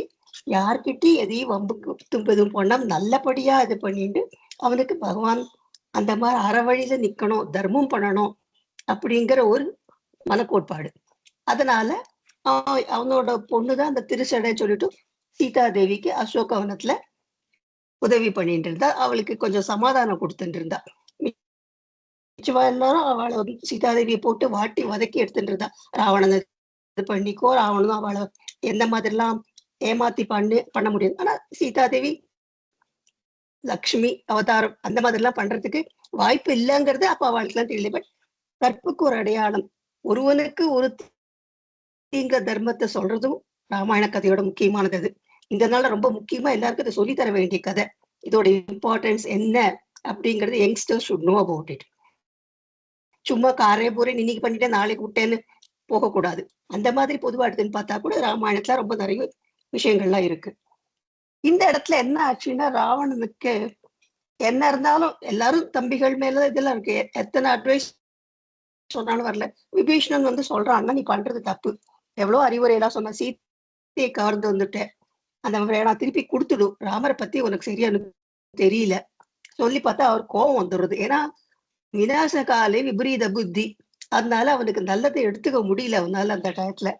யார்கிட்டயும் எதையும் வம்புக்கு தும்பதும் போனா நல்லபடியா இது பண்ணிட்டு அவனுக்கு பகவான் அந்த மாதிரி அறவழியில நிக்கணும், தர்மம் பண்ணணும் அப்படிங்கிற ஒரு மனக்கோட்பாடு. அதனால அவனோட பொண்ணுதான் அந்த திருச்சடை சொல்லிட்டு சீதா தேவிக்கு அசோகவனத்துல உதவி பண்ணிட்டு இருந்தா, அவளுக்கு கொஞ்சம் சமாதானம் கொடுத்துட்டு இருந்தா. மிச்சமா எல்லாரும் அவளை சீதாதேவியை போட்டு வாட்டி வதக்கி எடுத்துட்டு இருந்தா. ராவணனை இது பண்ணிக்கோ, ராவணனும் அவளை எந்த மாதிரி எல்லாம் ஏமாத்தி பண்ண முடியாது. ஆனா சீதாதேவி லக்ஷ்மி அவதாரம் அந்த மாதிரி எல்லாம் பண்றதுக்கு வாய்ப்பு இல்லைங்கிறது அப்ப அவளுக்கு எல்லாம் தெரியல. பட் கற்புக்கு ஒரு அடையாளம், ஒருவனுக்கு ஒரு தீங்க தர்மத்தை சொல்றதும் ராமாயண கதையோட முக்கியமானது. அது இந்த நாள்ல ரொம்ப முக்கியமா எல்லாருக்கும் இதை சொல்லி தர வேண்டிய கதை. இதோட இம்பார்ட்டன்ஸ் என்ன அப்படிங்கறது youngsters should know about it. சும்மா காரே பூரே இன்னைக்கு பண்ணிட்டு நாளைக்கு விட்டேன்னு போகக்கூடாது. அந்த மாதிரி பொதுவா எடுத்துன்னு பார்த்தா கூட ராமாயணத்துல ரொம்ப நிறைய விஷயங்கள்லாம் இருக்கு. இந்த இடத்துல என்ன ஆச்சுன்னா, ராவணனுக்கு என்ன இருந்தாலும் எல்லாரும் தம்பிகள் மேல இதெல்லாம் இருக்கு, எத்தனை அட்வைஸ் சொன்னாலும் வரல. விபீஷ்ணன் சொல்றான்னா நீ பண்றது தப்பு, எவ்வளவு அறிவுரையெல்லாம் சொன்ன, சீத்தையை கவர்ந்து வந்துட்டேன், அந்த வேணா திருப்பி கொடுத்துடும், ராமரை பத்தி உனக்கு சரியா தெரியல சொல்லி பார்த்தா அவர் கோபம் வந்துடுறது. ஏன்னா விநாச காலே விபரீத புத்தி, அதனால அவனுக்கு நல்லதை எடுத்துக்க முடியல அவனால அந்த டயத்துல.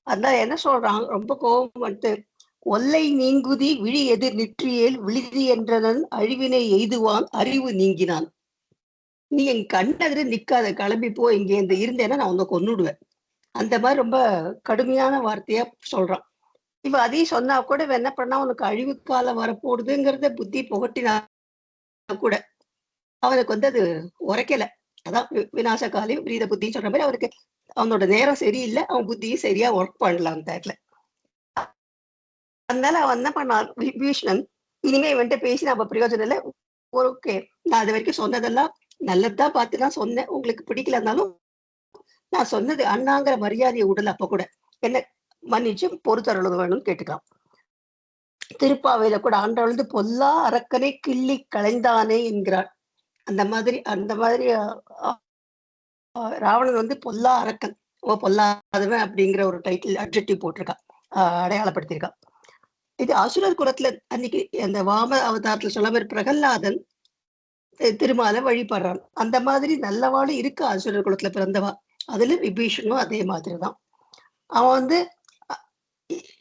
அதனால என்ன சொல்றான், ரொம்ப கோபம் ஒல்லை நீங்குதி விழி எதிர் நிற்றியேல் விழுதி என்றனன் அழிவினை எய்துவான் அறிவு நீங்கினான். நீ என் கண்ணெதிர நிக்காத, கிளம்பி போ, இங்கே இருந்தேன்னா நான் உன்னை கொன்னுடுவேன். அந்த மாதிரி ரொம்ப கடுமையான வார்த்தையா சொல்றான். இவ அதையும் சொன்னா கூட இவ என்ன பண்ணா, உனக்கு அழிவு காலம் வரப்போடுதுங்கிறத புத்தி புகட்டினா கூட அவனுக்கு அது உரைக்கல. அதான் விநாச காலி விபரீத புத்தின்னு சொல்ற மாதிரி அவனுக்கு அவனோட நேரம் சரியில்லை, அவன் புத்தியும் சரியா ஒர்க் பண்ணலாம் அந்த இடத்துல. அதனால அவன் என்ன பண்ணான் விபீஷ்ணன், இனிமே இவன்ட்டு பேசி நம்ம பிரயோஜனம் இல்லை, ஓகே நான் அது வரைக்கும் சொன்னதெல்லாம் நல்லதுதான் பார்த்து தான் சொன்னேன், உங்களுக்கு பிடிக்கல இருந்தாலும் நான் சொன்னது அண்ணாங்கிற மரியாதையை உடல் அப்ப கூட என்ன மன்னிச்சு பொறுத்தருளது வேணும்னு கேட்டுக்கலாம். திருப்பாவையில கூட ஆண்டவழ்ந்து பொல்லா அரக்கனை கிள்ளி களைந்தானே என்கிறாள். அந்த மாதிரி ராவணன் பொல்லா அரக்கன், பொல்லாதவன் அப்படிங்கிற ஒரு டைட்டில் அட்ஜெக்டிவ் போட்டிருக்கான், அடையாளப்படுத்தியிருக்கான். இது அசுரர் குலத்துல அன்னைக்கு அந்த வாம அவதாரத்துல சொல்ல மாதிரி பிரகல்லாதன் திருமாலை வழிபடுறான். அந்த மாதிரி நல்லவாளும் இருக்கு அசுரர் குலத்துல பிறந்தவா. அதுல விபீஷனும் அதே மாதிரிதான். அவன்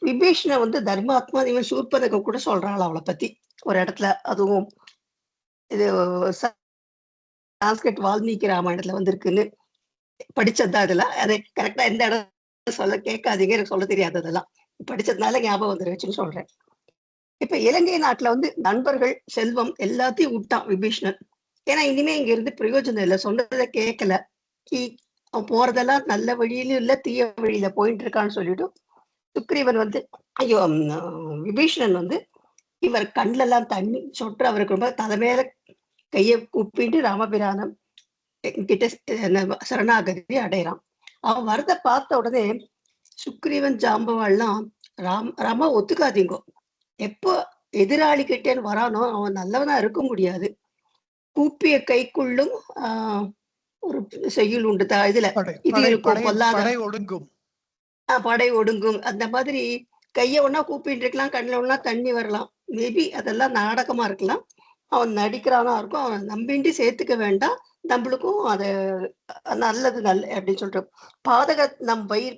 விபீஷண வந்து தர்மாத்மா, இவன் சூர்பனக கூட சொல்றாள் அவளை பத்தி ஒரு இடத்துல. அதுவும் இது சான்ஸ்கிரிட் வால்மீகி ராமாயணத்துல வந்திருக்குன்னு படிச்சதுதான் இதெல்லாம். அது கரெக்டா எந்த இடம் சொல்ல கேட்காதீங்க, எனக்கு சொல்ல தெரியாததெல்லாம் படிச்சதுனால ஞாபகம் வந்துருச்சுன்னு சொல்றேன். இப்ப இலங்கை நாட்டுல வந்து நண்பர்கள், செல்வம் எல்லாத்தையும் விட்டான் விபீஷணன். ஏன்னா இனிமே இங்க இருந்து பிரயோஜனம் இல்லை, சொன்னதை கேட்கல. அவன் போறதெல்லாம் நல்ல வழியிலும் இல்ல, தீய வழியில போயிட்டு இருக்கான்னு சொல்லிட்டு சுக்ரீவன் வந்து ஐயோ விபீஷணன் வந்து இவர் கண்ணுல எல்லாம் தண்ணி சொட்டு அவருக்கு ரொம்ப தலைமையில கையை கூப்பிட்டு ராமபிரானம் கிட்ட சரணாகதி அடைறான். அவன் வரத பார்த்த உடனே சுக்ரீவன் ஜாம்பவாள்லாம் ராமா ஒத்துக்காதீங்கோ, எப்போ எதிராளி கிட்டேன்னு வரானோ அவன் நல்லவனா இருக்க முடியாது. கூப்பிய கைக்குள்ளும் ஒரு செய்யுள் உண்டு இதுல, இது இருக்கும் பொல்லாத படை ஒடுங்கும். அந்த மாதிரி கைய ஒன்னா கூப்பிட்டு இருக்கலாம், கண்ணுல ஒன்னா தண்ணி வரலாம். மேபி அதெல்லாம் நாடகமா இருக்கலாம், அவன் நடிக்கிறானா இருக்கும். அவன் நம்பிட்டு சேர்த்துக்க வேண்டாம், நம்மளுக்கும் அது நல்லது அப்படின்னு சொல்றோம். பாதக நம் வயிறு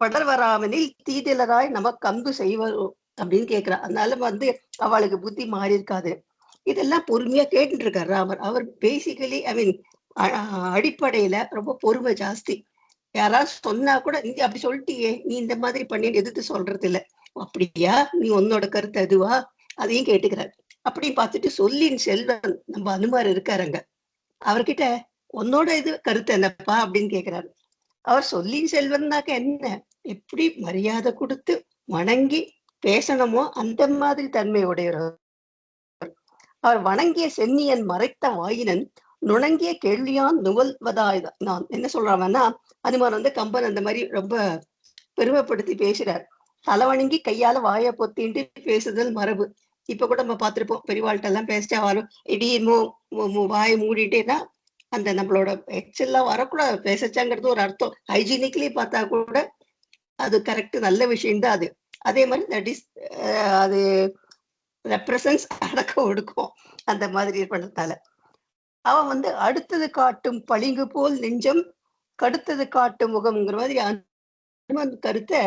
படர் வராமனில் தீதிலராய் நமக்கு அன்பு செய்வரும் அப்படின்னு கேட்கிறான். அதனால வந்து அவளுக்கு புத்தி மாறி இருக்காது. இதெல்லாம் பொறுமையா கேட்டுட்டு இருக்காரு ராமர். அவர் பேசிக்கலி அடிப்படையில ரொம்ப பொறுமை ஜாஸ்தி. யாராவது சொன்னா கூட நீங்க அப்படி சொல்லிட்டியே, நீ இந்த மாதிரி பண்ணி எதிர்த்து சொல்றது இல்ல, அப்படியா நீ உன்னோட கருத்து அதுவா, அதையும் கேட்டுக்கிறார். அப்படி பார்த்துட்டு சொல்லின் செல்வன் நம்ம அனுமார் இருக்காருங்க, அவர்கிட்ட உன்னோட இது கருத்து என்னப்பா அப்படின்னு கேட்கிறாரு. அவர் சொல்லின் செல்வன்னாக்க என்ன, எப்படி மரியாதை கொடுத்து வணங்கி பேசணுமோ அந்த மாதிரி தன்மை உடையவர். அவர் வணங்கிய சென்னியன் மறைத்த வாயினன் நுணங்கிய கேள்வியான் நுவல்வதாய். நான் என்ன சொல்றாங்கன்னா, அனுமான் வந்து கம்பன் அந்த மாதிரி ரொம்ப பெருமைப்படுத்தி பேசுறார். தலைவணங்கி கையால வாயை பொத்தின்ட்டு பேசுதல் மரபு. இப்ப கூட நம்ம பார்த்திருப்போம், பெரியவாள்கிட்ட எல்லாம் பேசிட்டா வரும் இடி வாயை மூடிட்டேன்னா அந்த நம்மளோட எக்ஸெல்லாம் வரக்கூடாது, பேசச்சாங்கிறது ஒரு அர்த்தம். ஹைஜீனிக்லி பார்த்தா கூட அது கரெக்ட், நல்ல விஷயம்தான் அது. அதே மாதிரி தட் இஸ் அது ரெப்ரசன்ஸ் அடக்க ஒடுக்கும் அந்த மாதிரி பண்றதால. அவன் வந்து அடுத்தது காட்டும் பளிங்கு போல் நெஞ்சம் கடுத்தது காட்டும் முகம்ங்கிற மாதிரி அனுமன் கருத்தை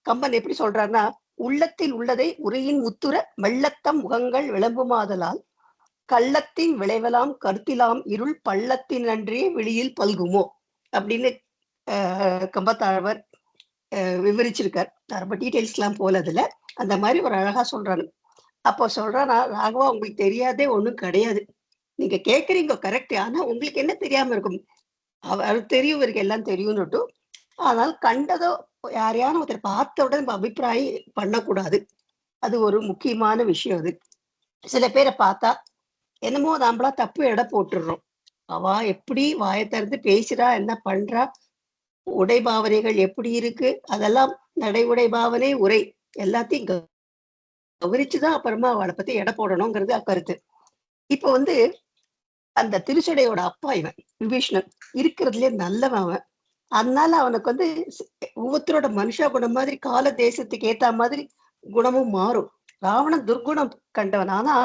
கம்பன் எப்படி சொல்றாருன்னா, உள்ளத்தில் உள்ளதை உரையின் முத்துர வெள்ளத்தம் முகங்கள் விளம்புமாதலால் கள்ளத்தின் விளைவலாம் கருத்திலாம் இருள் பள்ளத்தின் அன்றே வெளியில் பல்குமோ அப்படின்னு கம்பத்தாழ்வர் விவரிச்சிருக்கார். ரொம்ப டீட்டெயில்ஸ் எல்லாம் போல அதுல அந்த மாதிரி ஒரு அழகா சொல்றாரு. அப்போ சொல்றானா, ராகவா உங்களுக்கு தெரியாதே ஒண்ணும் கிடையாது, நீங்க கேக்குறீங்க கரெக்ட், ஆனா உங்களுக்கு என்ன தெரியாம இருக்கும், அவர் தெரியும், இவருக்கு எல்லாம் தெரியும்னுட்டு. ஆனால் கண்டதோ யாரையான ஒருத்தர் பார்த்த உடனே நம்ம அபிப்பிராயம் பண்ணக்கூடாது, அது ஒரு முக்கியமான விஷயம். அது சில பேரை பார்த்தா என்னமோ நாமளா தப்பு எடை போட்டுடுறோம். அவ எப்படி வாயை திறந்து பேசுறா, என்ன பண்றா, உடை பாவனைகள் எப்படி இருக்கு, அதெல்லாம் நடை உடை பாவனை உரை எல்லாத்தையும் கவனிச்சுதான் அப்புறமா அவளை பத்தி எடை போடணுங்கிறது கருத்து. இப்ப வந்து அந்த திருச்சடையோட அப்பா இவன் விபீஷணன் இருக்கிறதுலே நல்லவன் அவன். அதனால அவனுக்கு வந்து ஒவ்வொருத்தரோட மனுஷா குணம் மாதிரி கால தேசத்துக்கு ஏத்த மாதிரி குணமும் மாறும். ராவணன் துர்குணம் கண்டவன், ஆனா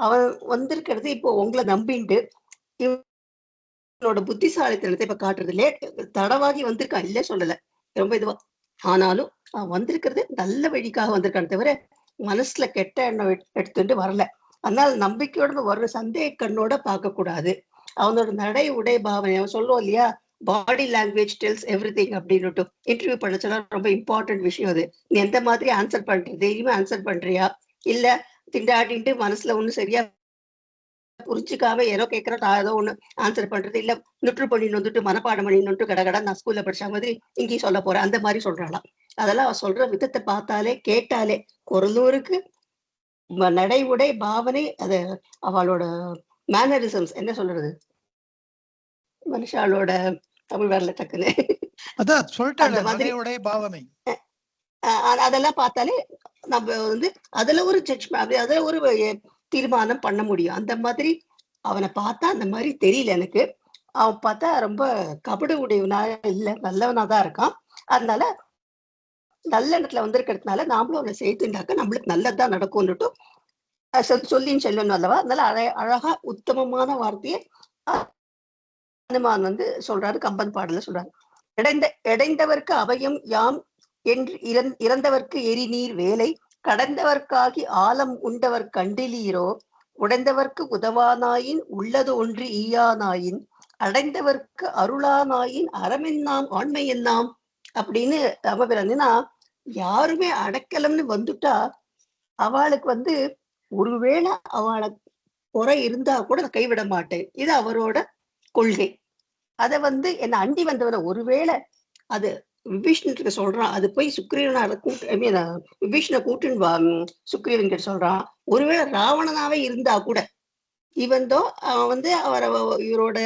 அவன் வந்திருக்கிறது இப்போ உங்களை நம்பிட்டு இவனோட புத்திசாலித்தனத்தை இப்ப காட்டுறது. தடவாகி வந்திருக்கான், இல்ல சொல்லல, ரொம்ப இதுவா. ஆனாலும் அவன் வந்திருக்கிறது நல்ல வழிக்காக வந்திருக்கான் தவிர மனசுல கெட்ட எண்ணம் எடுத்துட்டு வரல. அதனால நம்பிக்கையோட வர்ற சந்தேக கண்ணோட பார்க்க கூடாது. அவனோட நடை உடை பாவனை, அவன் சொல்லுவோம் இல்லையா, பாடி லாங்குவேஜ் டெல்ஸ் எவ்ரி திங் அப்படின்னு இன்டர்வியூ பண்ண சொன்னா ரொம்ப இம்பார்ட்டன்ட் விஷயம் அது. நீ எந்த மாதிரி ஆன்சர் பண்ற, தைரியமா ஆன்சர் பண்றியா, இல்ல திண்டாடிட்டு மனசுல ஒண்ணு சரியா புரிஞ்சுக்காம ஏதோ கேட்கற ஏதோ ஒண்ணு ஆன்சர் பண்றது, இல்ல நுற்று பண்ணின்னு வந்துட்டு மனப்பாடம் பண்ணிட்டு கடகடா நான் ஸ்கூல்ல படிச்ச மாதிரி இங்கேயும் சொல்ல போறேன் அந்த மாதிரி சொல்றாளாம். அதெல்லாம் அவ சொல்ற விதத்தை பார்த்தாலே கேட்டாலே குரலூருக்கு நடை உடை பாவனை, அது அவளோட மேனரிசம்ஸ், என்ன சொல்றது, மனுஷாலோட தமிழ் வரல டக்குன்னு, அதான் சொல்லிட்டேன் பாவனை, அதெல்லாம் பார்த்தாலே நம்ம வந்து அதுல ஒரு ஜட்ஜ்மெண்ட், அதுல ஒரு தீர்மானம் பண்ண முடியும். அந்த மாதிரி அவனை பார்த்தா அந்த மாதிரி தெரியல எனக்கு. அவன் பார்த்தா ரொம்ப கபடு உடையவனா இல்ல, நல்லவனாதான் இருக்கான். அதனால நல்ல இடத்துல வந்திருக்கிறதுனால நாமளும் அவனை சேர்த்துண்டாக்க நம்மளுக்கு நல்லதுதான் நடக்கும்னுட்டு சொல்லின்னு சொல்லணும் அல்லவா. அதனால அழகா உத்தமமான வார்த்தையை அனுமான் வந்து சொல்றாரு, கம்பன் பாடல சொல்றாரு. எடைந்தவருக்கு அபயம் யாம் என்று இறந்தவர்க்கு எரிநீர் வேலை கடந்தவர்க்காகி ஆலம் உண்டவர் கண்டிலீரோ உடைந்தவர்க்கு உதவானாயின் உள்ளது ஒன்று ஈயானாயின் அடைந்தவர்க்கு அருளானாயின் அறமென்னாம் ஆண்மை என்னாம் அப்படின்னு ராமபிரான்னா யாருமே அடைக்கலம்னு வந்துட்டா அவளுக்கு ஒருவேளை அவளை குறை இருந்தா கூட நான் கைவிட மாட்டேன். இது அவரோட கொள்கை. அத என்ன அண்டி வந்தவன ஒருவேளை அது விபீஷணத்துக்கு சொல்றான், அது போய் சுக்ரீவனால விபீஷண கூட்டுன்னு சுக்ரீவன் கிட்ட சொல்றான். ஒருவேளை ராவணனாவே இருந்தா கூட இவந்தோ அவன் அவரை இவரோட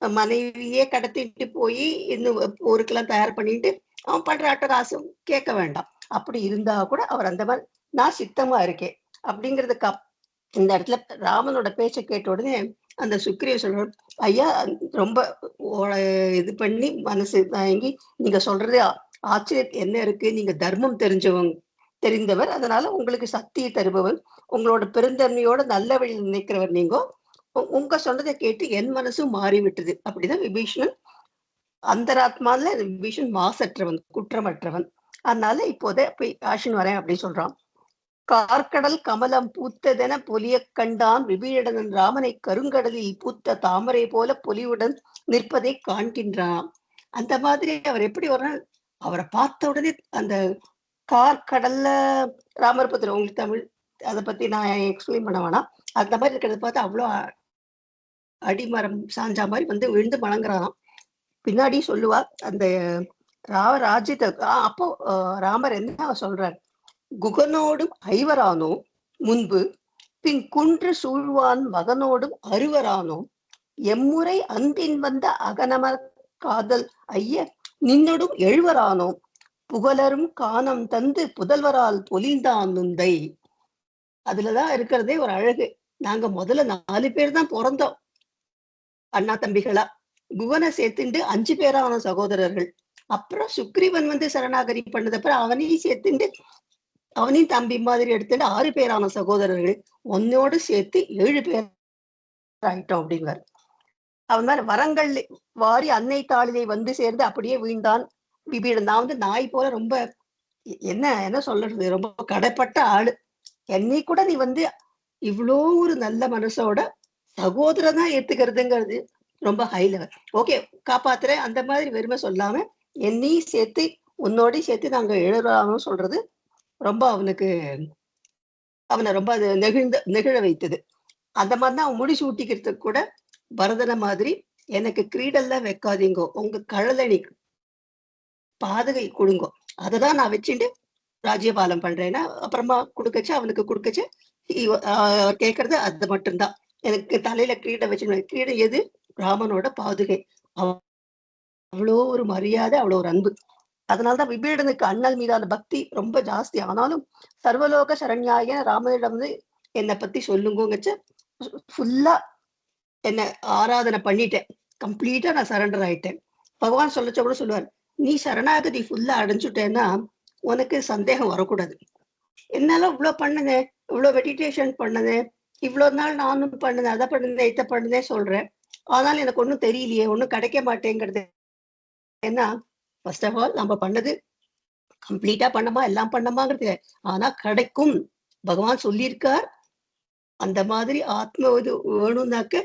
மனைவியே கடத்திட்டு போய் இன்னும் போருக்கெல்லாம் தயார் பண்ணிட்டு அவன் பண்ற அட்டகாசம் கேட்க வேண்டாம். அப்படி இருந்தா கூட அவர் அந்த மாதிரி நான் சித்தமா இருக்கேன் அப்படிங்கிறதுக்கு இந்த இடத்துல ராமனோட பேச்சை கேட்ட உடனே அந்த சுக்ரீவ சொல்ற, ஐயா ரொம்ப இது பண்ணி மனசு தாங்கி நீங்க சொல்றது ஆச்சரியம் என்ன இருக்கு, நீங்க தர்மம் தெரிந்தவர், அதனால உங்களுக்கு சக்தியை தருபவர், உங்களோட பெருந்தன்மையோட நல்ல வழியில் நினைக்கிறவர், நீங்க உங்க சொன்னதை கேட்டு என் மனசும் மாறிவிட்டது. அப்படிதான் விபீஷணன் அந்தராத்மால விபீஷன் மாசற்றவன், குற்றமற்றவன். அதனால இப்போதே போய் ஆஷின் வரேன் அப்படின்னு சொல்றான். கார்கடல் கமலம் பூத்ததென பொலிய கண்டான் விபீடனன் ராமனை கருங்கடலில் பூத்த தாமரை போல பொலிவுடன் நிற்பதை காண்கின்றான். அந்த மாதிரி அவர் எப்படி ஒரு நாள் அவரை பார்த்த உடனே அந்த கார்கடல்ல ராமர் பத்திர உங்களுக்கு தமிழ் அதை பத்தி நான் எக்ஸ்பிளைன் பண்ண வேணாம். அந்த மாதிரி இருக்கிறத பார்த்து அவ்வளோ அடிமரம் சாஞ்சா மாதிரி விழுந்து வணங்குறாராம். பின்னாடி சொல்லுவா அந்த ராஜ்யத்தை அப்போ ராமர் என்ன சொல்றார், குகனோடும் ஐவரானோம் முன்பு பின் குன்று சூழ்வான் மகனோடும் அறுவரானோம் எம்முறை அன்பின் வந்த அகனமர் காதல் ஐய நின்னோடும் எழுவரானோம் புகழரும் காணம் தந்து புதல்வரால் பொலிந்தான் நுந்தை. அதுலதான் இருக்கிறதே ஒரு அழகு. நாங்க முதல்ல 4 பேர் தான் பிறந்தோம் அண்ணா தம்பிகளா, குகனை சேர்த்துண்டு 5 பேரான சகோதரர்கள். அப்புறம் சுக்ரீவன் சரணாகதி பண்ணதப்புறம் அவனையும் சேர்த்துண்டு அவனையும் தம்பி மாதிரி எடுத்துட்டு 6 பேரான சகோதரர்கள், ஒன்னோடு சேர்த்து 7 பேர் ஆயிட்டோம் அப்படிங்கிறார். அவன் மேல வரங்கள் வாரி அன்னை தாளிலை சேர்ந்து அப்படியே வீழ்ந்தான் விபீடன். நான் நாய் போல ரொம்ப என்ன சொல்றது, ரொம்ப கடைப்பட்ட ஆளு. என்னை கூட நீ இவ்வளோ ஒரு நல்ல மனசோட சகோதரனா ஏத்துக்கிறதுங்கிறது ரொம்ப ஹை லெவல். ஓகே காப்பாத்துறேன் அந்த மாதிரி வெறுமை சொல்லாம என்னையும் சேர்த்து உன்னோட சேர்த்து நாங்க எழுதுறாங்கன்னு சொல்றது ரொம்ப அவனை ரொம்ப அது நெகிழ வைத்தது. அந்த மாதிரிதான் அவன் முடிச்சு ஊட்டிக்கிறதுக்கு கூட பரதன மாதிரி எனக்கு கிரீடெல்லாம் வைக்காதீங்கோ, உங்க கழலணி பாதுகை கொடுங்கோ, அததான் நான் வச்சுட்டு ராஜ்யபாலம் பண்றேன்னா அப்புறமா அவனுக்கு கொடுக்கச்சு கேட்கறது அது மட்டும்தான். எனக்கு தலையில கிரீடம் வச்சு, கிரீடம் எது, ராமனோட பாதுகை. அவ்வளோ ஒரு மரியாதை, அவ்வளோ ஒரு அன்பு. அதனால்தான் விபீடனுக்கு அண்ணல் மீதான பக்தி ரொம்ப ஜாஸ்தி. ஆனாலும் சர்வலோக சரண்யாய ராமனிடம் என்னை பத்தி சொல்லுங்கச்ச ஃபுல்லா என்ன ஆராதனை பண்ணிட்டேன், கம்ப்ளீட்டா நான் சரண்டர் ஆயிட்டேன். பகவான் சொல்லச்ச கூட சொல்லுவார், நீ சரணாகதி ஃபுல்லா அடைஞ்சுட்டேன்னா உனக்கு சந்தேகம் வரக்கூடாது. என்னால இவ்வளவு பண்ணுனேன், இவ்வளவு மெடிடேஷன் பண்ணுனேன், இவ்வளவு நாள் நானும் பண்ணுனேன், அதை பண்ணுனேன் இதை பண்ணுனேன் சொல்றேன், ஆனாலும் எனக்கு ஒன்றும் தெரியலையே, ஒன்றும் கிடைக்க மாட்டேங்கிறது. ஏன்னா ஃபர்ஸ்ட் ஆஃப் ஆல் நம்ம பண்ணது கம்ப்ளீட்டா பண்ணமா எல்லாம் பண்ணமாங்கிறது, ஆனா கிடைக்கும். பகவான் சொல்லியிருக்கார் அந்த மாதிரி ஆத்ம இது வேணும்னாக்க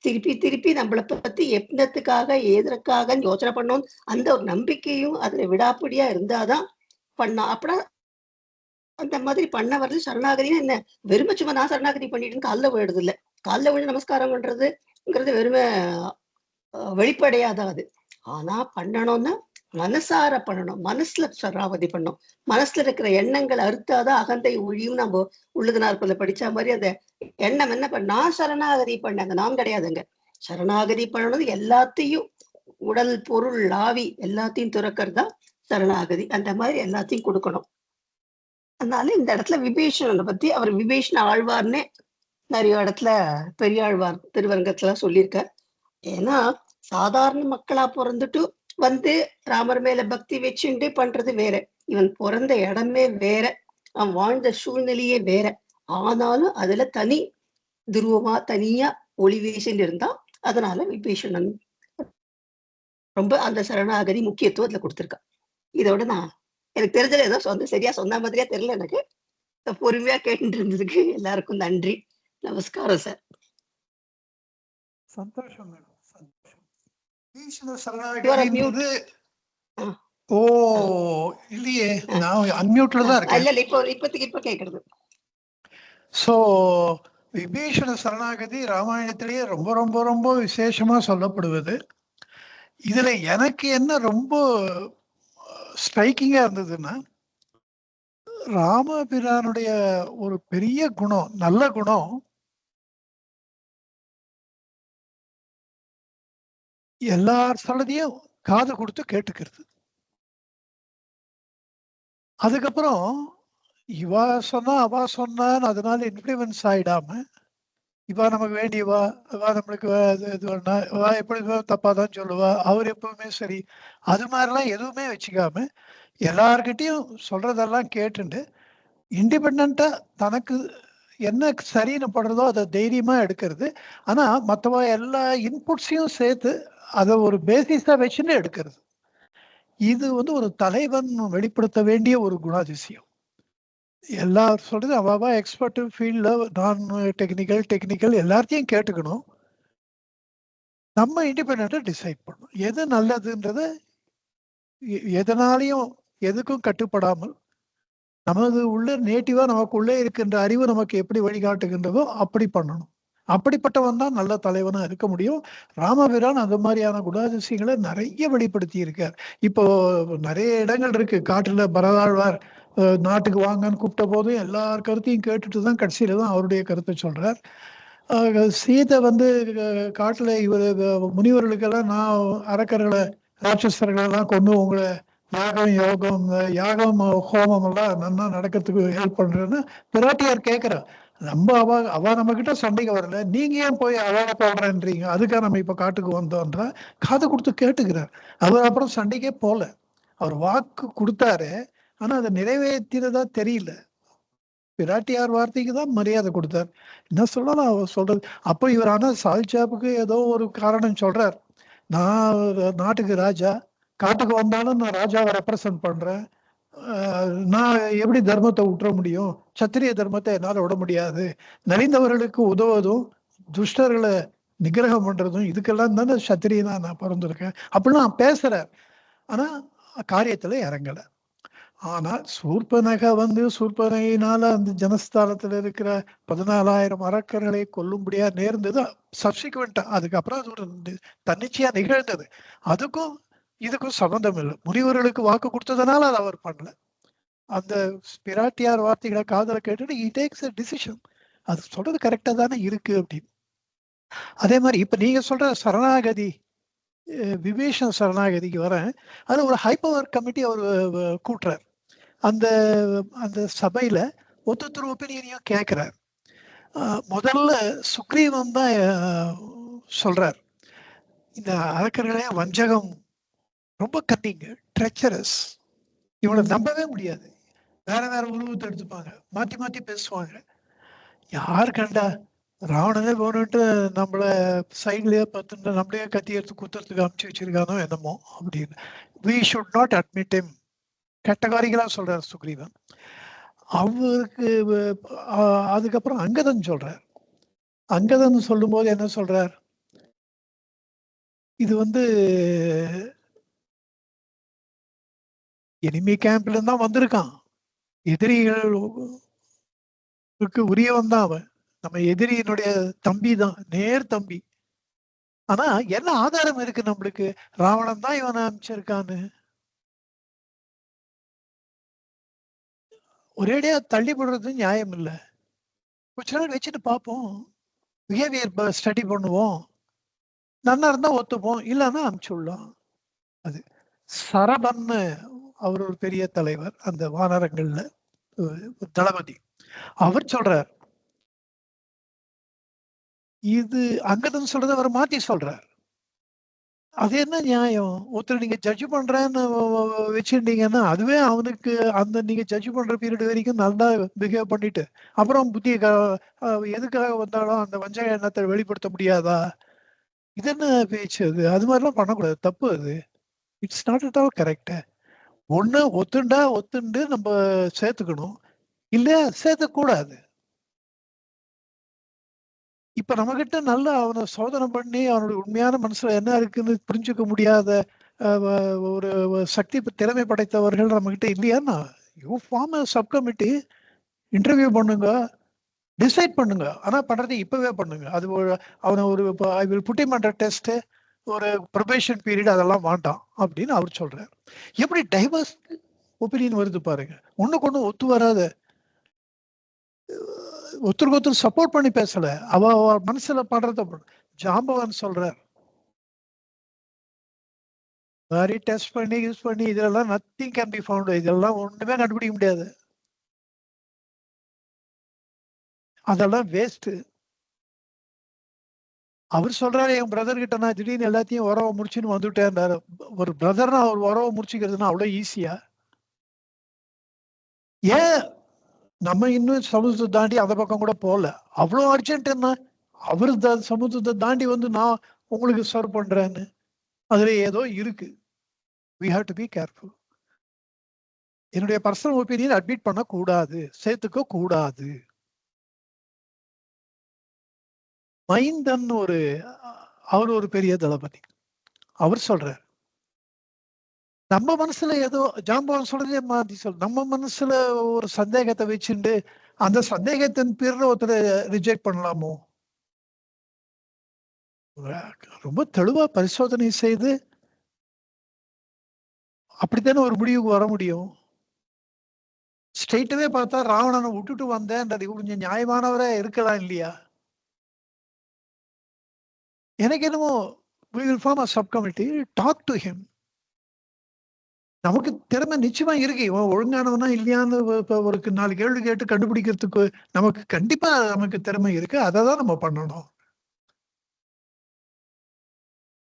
திருப்பி திருப்பி நம்மளை பத்தி எண்ணத்துக்காக எதற்காக யோசனை பண்ணணும், அந்த ஒரு நம்பிக்கையும் அதுல விடாப்பிடியா இருந்தாதான் பண்ணா. அப்படின்னா அந்த மாதிரி பண்ண வருது. சரணாகதினா என்ன, வெறுமை சும்மா நான் சரணாகதி பண்ணிட்டு காலில் விழுறது இல்லை. காலில் விழுந்து நமஸ்காரம் பண்றதுங்கிறது வெறுமை வெளிப்படையாதான் அது. ஆனா பண்ணணும்னா மனசார பண்ணணும், மனசுல சரணாகதி பண்ணணும். மனசுல இருக்கிற எண்ணங்கள் அறுத்தாதான் அகந்தை ஒழியும். நம்ம உள்ளுதனார்புல படிச்ச மாதிரி அந்த எண்ணம் என்ன நான் சரணாகதி பண்ணாங்க, நான் கிடையாதுங்க. சரணாகதி பண்ணணும் எல்லாத்தையும், உடல் பொருள் ஆவி எல்லாத்தையும் துறக்கிறது தான் சரணாகதி. அந்த மாதிரி எல்லாத்தையும் கொடுக்கணும். அதனால இந்த இடத்துல விபீஷணனை பத்தி அவர் விபீஷண ஆழ்வார்னே நிறைய இடத்துல பெரியாழ்வார் திருவரங்கத்துல சொல்லியிருக்கார். ஏன்னா சாதாரண மக்களா பிறந்துட்டு ராமர் மேல பக்தி வச்சுட்டு பண்றது வேற, இவன் பிறந்த இடமே வேற, அவன் வாழ்ந்த சூழ்நிலையே வேற. ஆனாலும் அதுல தனி துருவமா தனியா ஒளி வீசின்னு இருந்தான். அதனால விபீஷணன் ரொம்ப அந்த சரணாகதி முக்கியத்துவம் அதுல கொடுத்திருக்கான். இதோட நான் எனக்கு தெரிஞ்சது ஏதோ சரியா சொன்ன மாதிரியா தெரியல எனக்கு. பொறுமையா கேட்டுட்டு இருந்ததுக்கு எல்லாருக்கும் நன்றி. நமஸ்காரம் சார். சந்தோஷம் மேடம், சந்தோஷம். ஈஸ்வர You are சரணாகதின்றது ஆ. ஓ இல்லையே, நான் அன்மியூட்ல தான் இருக்கேன். இல்ல இப்போதைக்கு இப்ப கேக்குறது. ஸோ விபீஷண சரணாகதி ராமாயணத்திலேயே ரொம்ப ரொம்ப ரொம்ப விசேஷமா சொல்லப்படுவது. இதுல எனக்கு என்ன ரொம்ப ஸ்ட்ரைக்கிங்கா இருந்ததுன்னா, ராமபிரானுடைய ஒரு பெரிய குணம், நல்ல குணம், எல்லார் சொல்றதையும் காது கொடுத்து கேட்டுக்கிறது. அதுக்கப்புறம் இவா சொன்னா அவா சொன்னான்னு அதனால இன்ஃப்ளூயன்ஸ் ஆயிடாம, இவா நமக்கு வேண்டியவா, இவா நம்மளுக்கு இது வேணா, இவா எப்படி தப்பா தான் சொல்லுவா, அவர் எப்பவுமே சரி, அது மாதிரிலாம் எதுவுமே வச்சுக்காம எல்லார்கிட்டையும் சொல்றதெல்லாம் கேட்டுண்டு இண்டிபெண்டா தனக்கு என்ன சரின்னு படுறதோ அதை தைரியமா எடுக்கிறது. ஆனா மற்றவ எல்லா இன்புட்ஸையும் சேர்த்து அதை ஒரு பேசிஸா வச்சுன்னு எடுக்கிறது. இது வந்து ஒரு தலைவன் வெளிப்படுத்த வேண்டிய ஒரு குணாதிசயம். எல்லாரும் சொல்றது அவாவா எக்ஸ்பர்ட் ஃபீல்ட்ல, நான் டெக்னிக்கல் எல்லாத்தையும் கேட்டுக்கணும். நம்ம இண்டிபெண்டா டிசைட் பண்ணணும் எது நல்லதுன்றத. எதனாலையும் எதுக்கும் கட்டுப்படாமல் நமது உள்ள நேட்டிவா நமக்குள்ளே இருக்கின்ற அறிவு நமக்கு எப்படி வழிகாட்டுகின்றதோ அப்படி பண்ணணும். அப்படிப்பட்டவன் தான் நல்ல தலைவனா இருக்க முடியும். ராமபிரான் அது மாதிரியான குணாதிசயங்களை நிறைய வெளிப்படுத்தி இருக்கார். இப்போ நிறைய இடங்கள் இருக்கு. காட்டுல பரதாழ்வார் நாட்டுக்கு வாங்கன்னு கூப்பிட்ட போதும் எல்லார் கருத்தையும் கேட்டுட்டு தான் கடைசியில தான் அவருடைய கருத்தை சொல்றார். சீதை வந்து காட்டுல இவர் முனிவர்களுக்கெல்லாம் நான் அரக்கர்களை ராட்சசர்களை எல்லாம் கொண்டு உங்களை யாகம் ஹோமம் எல்லாம் நல்லா நடக்கிறதுக்கு ஹெல்ப் பண்றேன்னு பிராட்டியார் கேட்கிறா. நம்ம அவ நம்ம கிட்ட சண்டைக்கு வரல, நீங்க ஏன் போய் அவளை போடுறேன்றீங்க, அதுக்காக நம்ம இப்ப காட்டுக்கு வந்தோன்றா. காது கொடுத்து கேட்டுக்கிறார். அவர் அப்புறம் சண்டைக்கே போல. அவர் வாக்கு கொடுத்தாரு, ஆனா அதை நிறைவேற்றினதா தெரியல. பிராட்டியார் வார்த்தைக்கு தான் மரியாதை கொடுத்தார். என்ன சொல்லலாம் அவர் சொல்றது. அப்போ இவர் ஆனா சால்சாப்புக்கு ஏதோ ஒரு காரணம் சொல்றார். நான் நாட்டுக்கு ராஜா, காட்டுக்கு வந்தாலும் நான் ராஜாவை ரெப்ரசன்ட் பண்றேன். நான் எப்படி தர்மத்தை விட்டுற முடியும், சத்திரிய தர்மத்தை என்னால விட முடியாது, நலிந்தவர்களுக்கு உதவுவதும் துஷ்டர்களை நிகிரகம் பண்றதும் இதுக்கெல்லாம் தானே சத்திரியனா நான் பிறந்திருக்கேன் அப்படிலாம் பேசுறார். ஆனா காரியத்துல இறங்கல. ஆனா சூர்பனக வந்து சூர்பனையினால அந்த ஜனஸ்தானத்துல இருக்கிற 14,000 அரக்கர்களை கொல்லும்படியா நேர்ந்தது சப்சிக்வெண்டா. அதுக்கப்புறம் அது ஒரு தன்னிச்சையா நிகழ்ந்தது. அதுக்கும் இதுக்கும் சம்பந்தம் இல்லை. முனிவர்களுக்கு வாக்கு கொடுத்ததுனால அதை அவர் பண்ணல. அந்த பிராட்டியார் வார்த்தைகளை காதல கேட்டுட்டு he takes a decision. அது சொல்றது கரெக்டா தானே இருக்கு அப்படின்னு. அதே மாதிரி இப்ப நீங்க சொல்ற சரணாகதி, விபீஷண சரணாகதிக்கு வரேன். அது ஒரு ஹைபவர் கமிட்டி அவர் கூட்டுறார். அந்த அந்த சபையில ஒருத்தர் ஒப்பீனியனையும் கேட்கிறார். முதல்ல சுக்ரீவன் தான் சொல்றார், இந்த அரக்கர்களே வஞ்சகம், ரொம்ப கன்னிங், ட்ரெச்சரஸ், இவனை நம்பவே முடியாது, வேற வேற உருவத்தை எடுத்துப்பாங்க, மாத்தி மாத்தி பேசுவாங்க. யார் கண்டா ராவணனே போனுட்டு நம்மள சைட்லயே பார்த்து நம்மளே கத்தி எடுத்து குத்துறதுக்கு அமுச்சு வச்சிருக்கானோ என்னமோ அப்படின்னு. we should not admit him கேட்டகாரிகளா சொல்றார் சுக்ரீவன். அவருக்கு அதுக்கப்புறம் அங்கதன் சொல்றார். அங்கதன் சொல்லும் போது என்ன சொல்றார், இது வந்து எனிமி கேம்ப்ல தான் வந்திருக்கான், எதிரிகளுக்கு உரியவன் தான் அவன், நம்ம எதிரியினுடைய தம்பி தான், நேர் தம்பி. ஆனா என்ன ஆதாரம் இருக்கு நம்மளுக்கு ராவணன் தான் இவனை அனுப்பிச்சிருக்கான்னு? ஒரேடியா தள்ளி போடுறது நியாயம் இல்லை. கொஞ்ச நாள் வச்சுட்டு பார்ப்போம், பிஹேவியர் ஸ்டடி பண்ணுவோம், நல்லா இருந்தா ஒத்துப்போம், இல்லைன்னா அனுப்பிச்சுடலாம். அது சரபன்னு அவர் ஒரு பெரிய தலைவர் அந்த வானரங்கள்ல தளபதி, அவர் சொல்றார். இது அங்கதான் சொல்றது அவர் மாத்தி சொல்றார். அது என்ன நியாயம்? ஒருத்தர் நீங்க ஜட்ஜ் பண்றேன்னு வச்சிருந்தீங்கன்னா அதுவே அவனுக்கு அந்த நீங்க ஜட்ஜ் பண்ற பீரியட் வரைக்கும் நல்லா பிஹேவ் பண்ணிட்டு அப்புறம் புத்திய எதுக்காக வந்தாலும் அந்த வஞ்சக எண்ணத்தை வெளிப்படுத்த முடியாதா? இது என்ன பேச்சு? அது மாதிரிலாம் பண்ணக்கூடாது, தப்பு அது. It's not at all correct. ஒண்ணு ஒத்துண்டு நம்ம சேர்த்துக்கணும், இல்ல சேர்த்துக்கூடாது. இப்ப நம்ம கிட்ட நல்லா அவனை சோதனை பண்ணி அவனுடைய உண்மையான மனசுல என்ன இருக்குன்னு புரிஞ்சுக்க முடியாத ஒரு சக்தி திறமை படைத்தவர்கள் நம்ம கிட்ட இல்லையான்னா, you form subcommittee, interview பண்ணுங்க, டிசைட் பண்ணுங்க. ஆனா பண்றது இப்பவே பண்ணுங்க. அது அவனை ஒரு I will put him under test, ஒரு ப்ரொபேஷன் பீரியட் அதெல்லாம் வேண்டாம் அப்படின்னு அவர் சொல்றாரு. எப்படி டைவர்ஸ் ஒப்பீனியன் வருது பாருங்க. ஒண்ணுக்கு ஒண்ணு ஒத்து வராத, ஒருத்தருக்கு ஒருத்தர் சப்போர்ட் பண்ணி பேசல, அவ மனசுல படுறத ஜாம்பவான் சொல்றார். மாதிரி டெஸ்ட் பண்ணி யூஸ் பண்ணி இதெல்லாம் நத்திங் கேன் பி ஃபவுண்ட், இதெல்லாம் ஒண்ணுமே கண்டுபிடிக்க முடியாது, அதெல்லாம் வேஸ்ட். அவர் சொல்றாரு, என் பிரதர் கிட்ட நான் திடீர்னு எல்லாத்தையும் உறவை முடிச்சுன்னு வந்துட்டேன். ஒரு பிரதர்னா அவர் உறவை முடிச்சுக்கிறதுனா அவ்வளவு ஈஸியா? ஏன் நம்ம இன்னும் சமுத்திரத்தை தாண்டி அந்த பக்கம் கூட போகல? அவ்வளவு அர்ஜென்ட் என்ன? அவரு சமுத்திரத்தை தாண்டி வந்து நான் உங்களுக்கு சர்வ் பண்றேன்னு அதுல ஏதோ இருக்கு. we have to be careful. என்னுடைய பர்சனல் ஒப்பீனியன் அட்மிட் பண்ண கூடாது, சேர்த்துக்க கூடாது. மைந்தன் அவர் ஒரு பெரிய தளபதி. அவர் சொல்றார், நம்ம மனசுல ஏதோ ஜாம்பவான் சொல்றதே மாத்தி நம்ம மனசுல ஒரு சந்தேகத்தை வச்சுட்டு அந்த சந்தேகத்தின் பேர்ல ஒருத்தரை ரிஜெக்ட் பண்ணலாமோ? ரொம்ப தெளிவா பரிசோதனை செய்து அப்படித்தானே ஒரு முடிவுக்கு வர முடியும். ஸ்ட்ரெயிட்டவே பார்த்தா ராவணனை விட்டுட்டு வந்தேன்றது கொஞ்சம் நியாயமானவரே இருக்கலாம் இல்லையா? எனக்கு என்னமோ we will form a subcommittee, talk to him. நமக்கு திறமை நிச்சயமா இருக்கு, இவன் ஒழுங்கானவனா இல்லையான்னு ஒரு 4 கேள்வி கேட்டு கண்டுபிடிக்கிறதுக்கு நமக்கு கண்டிப்பா நமக்கு திறமை இருக்கு. அதை தான் நம்ம பண்ணணும்.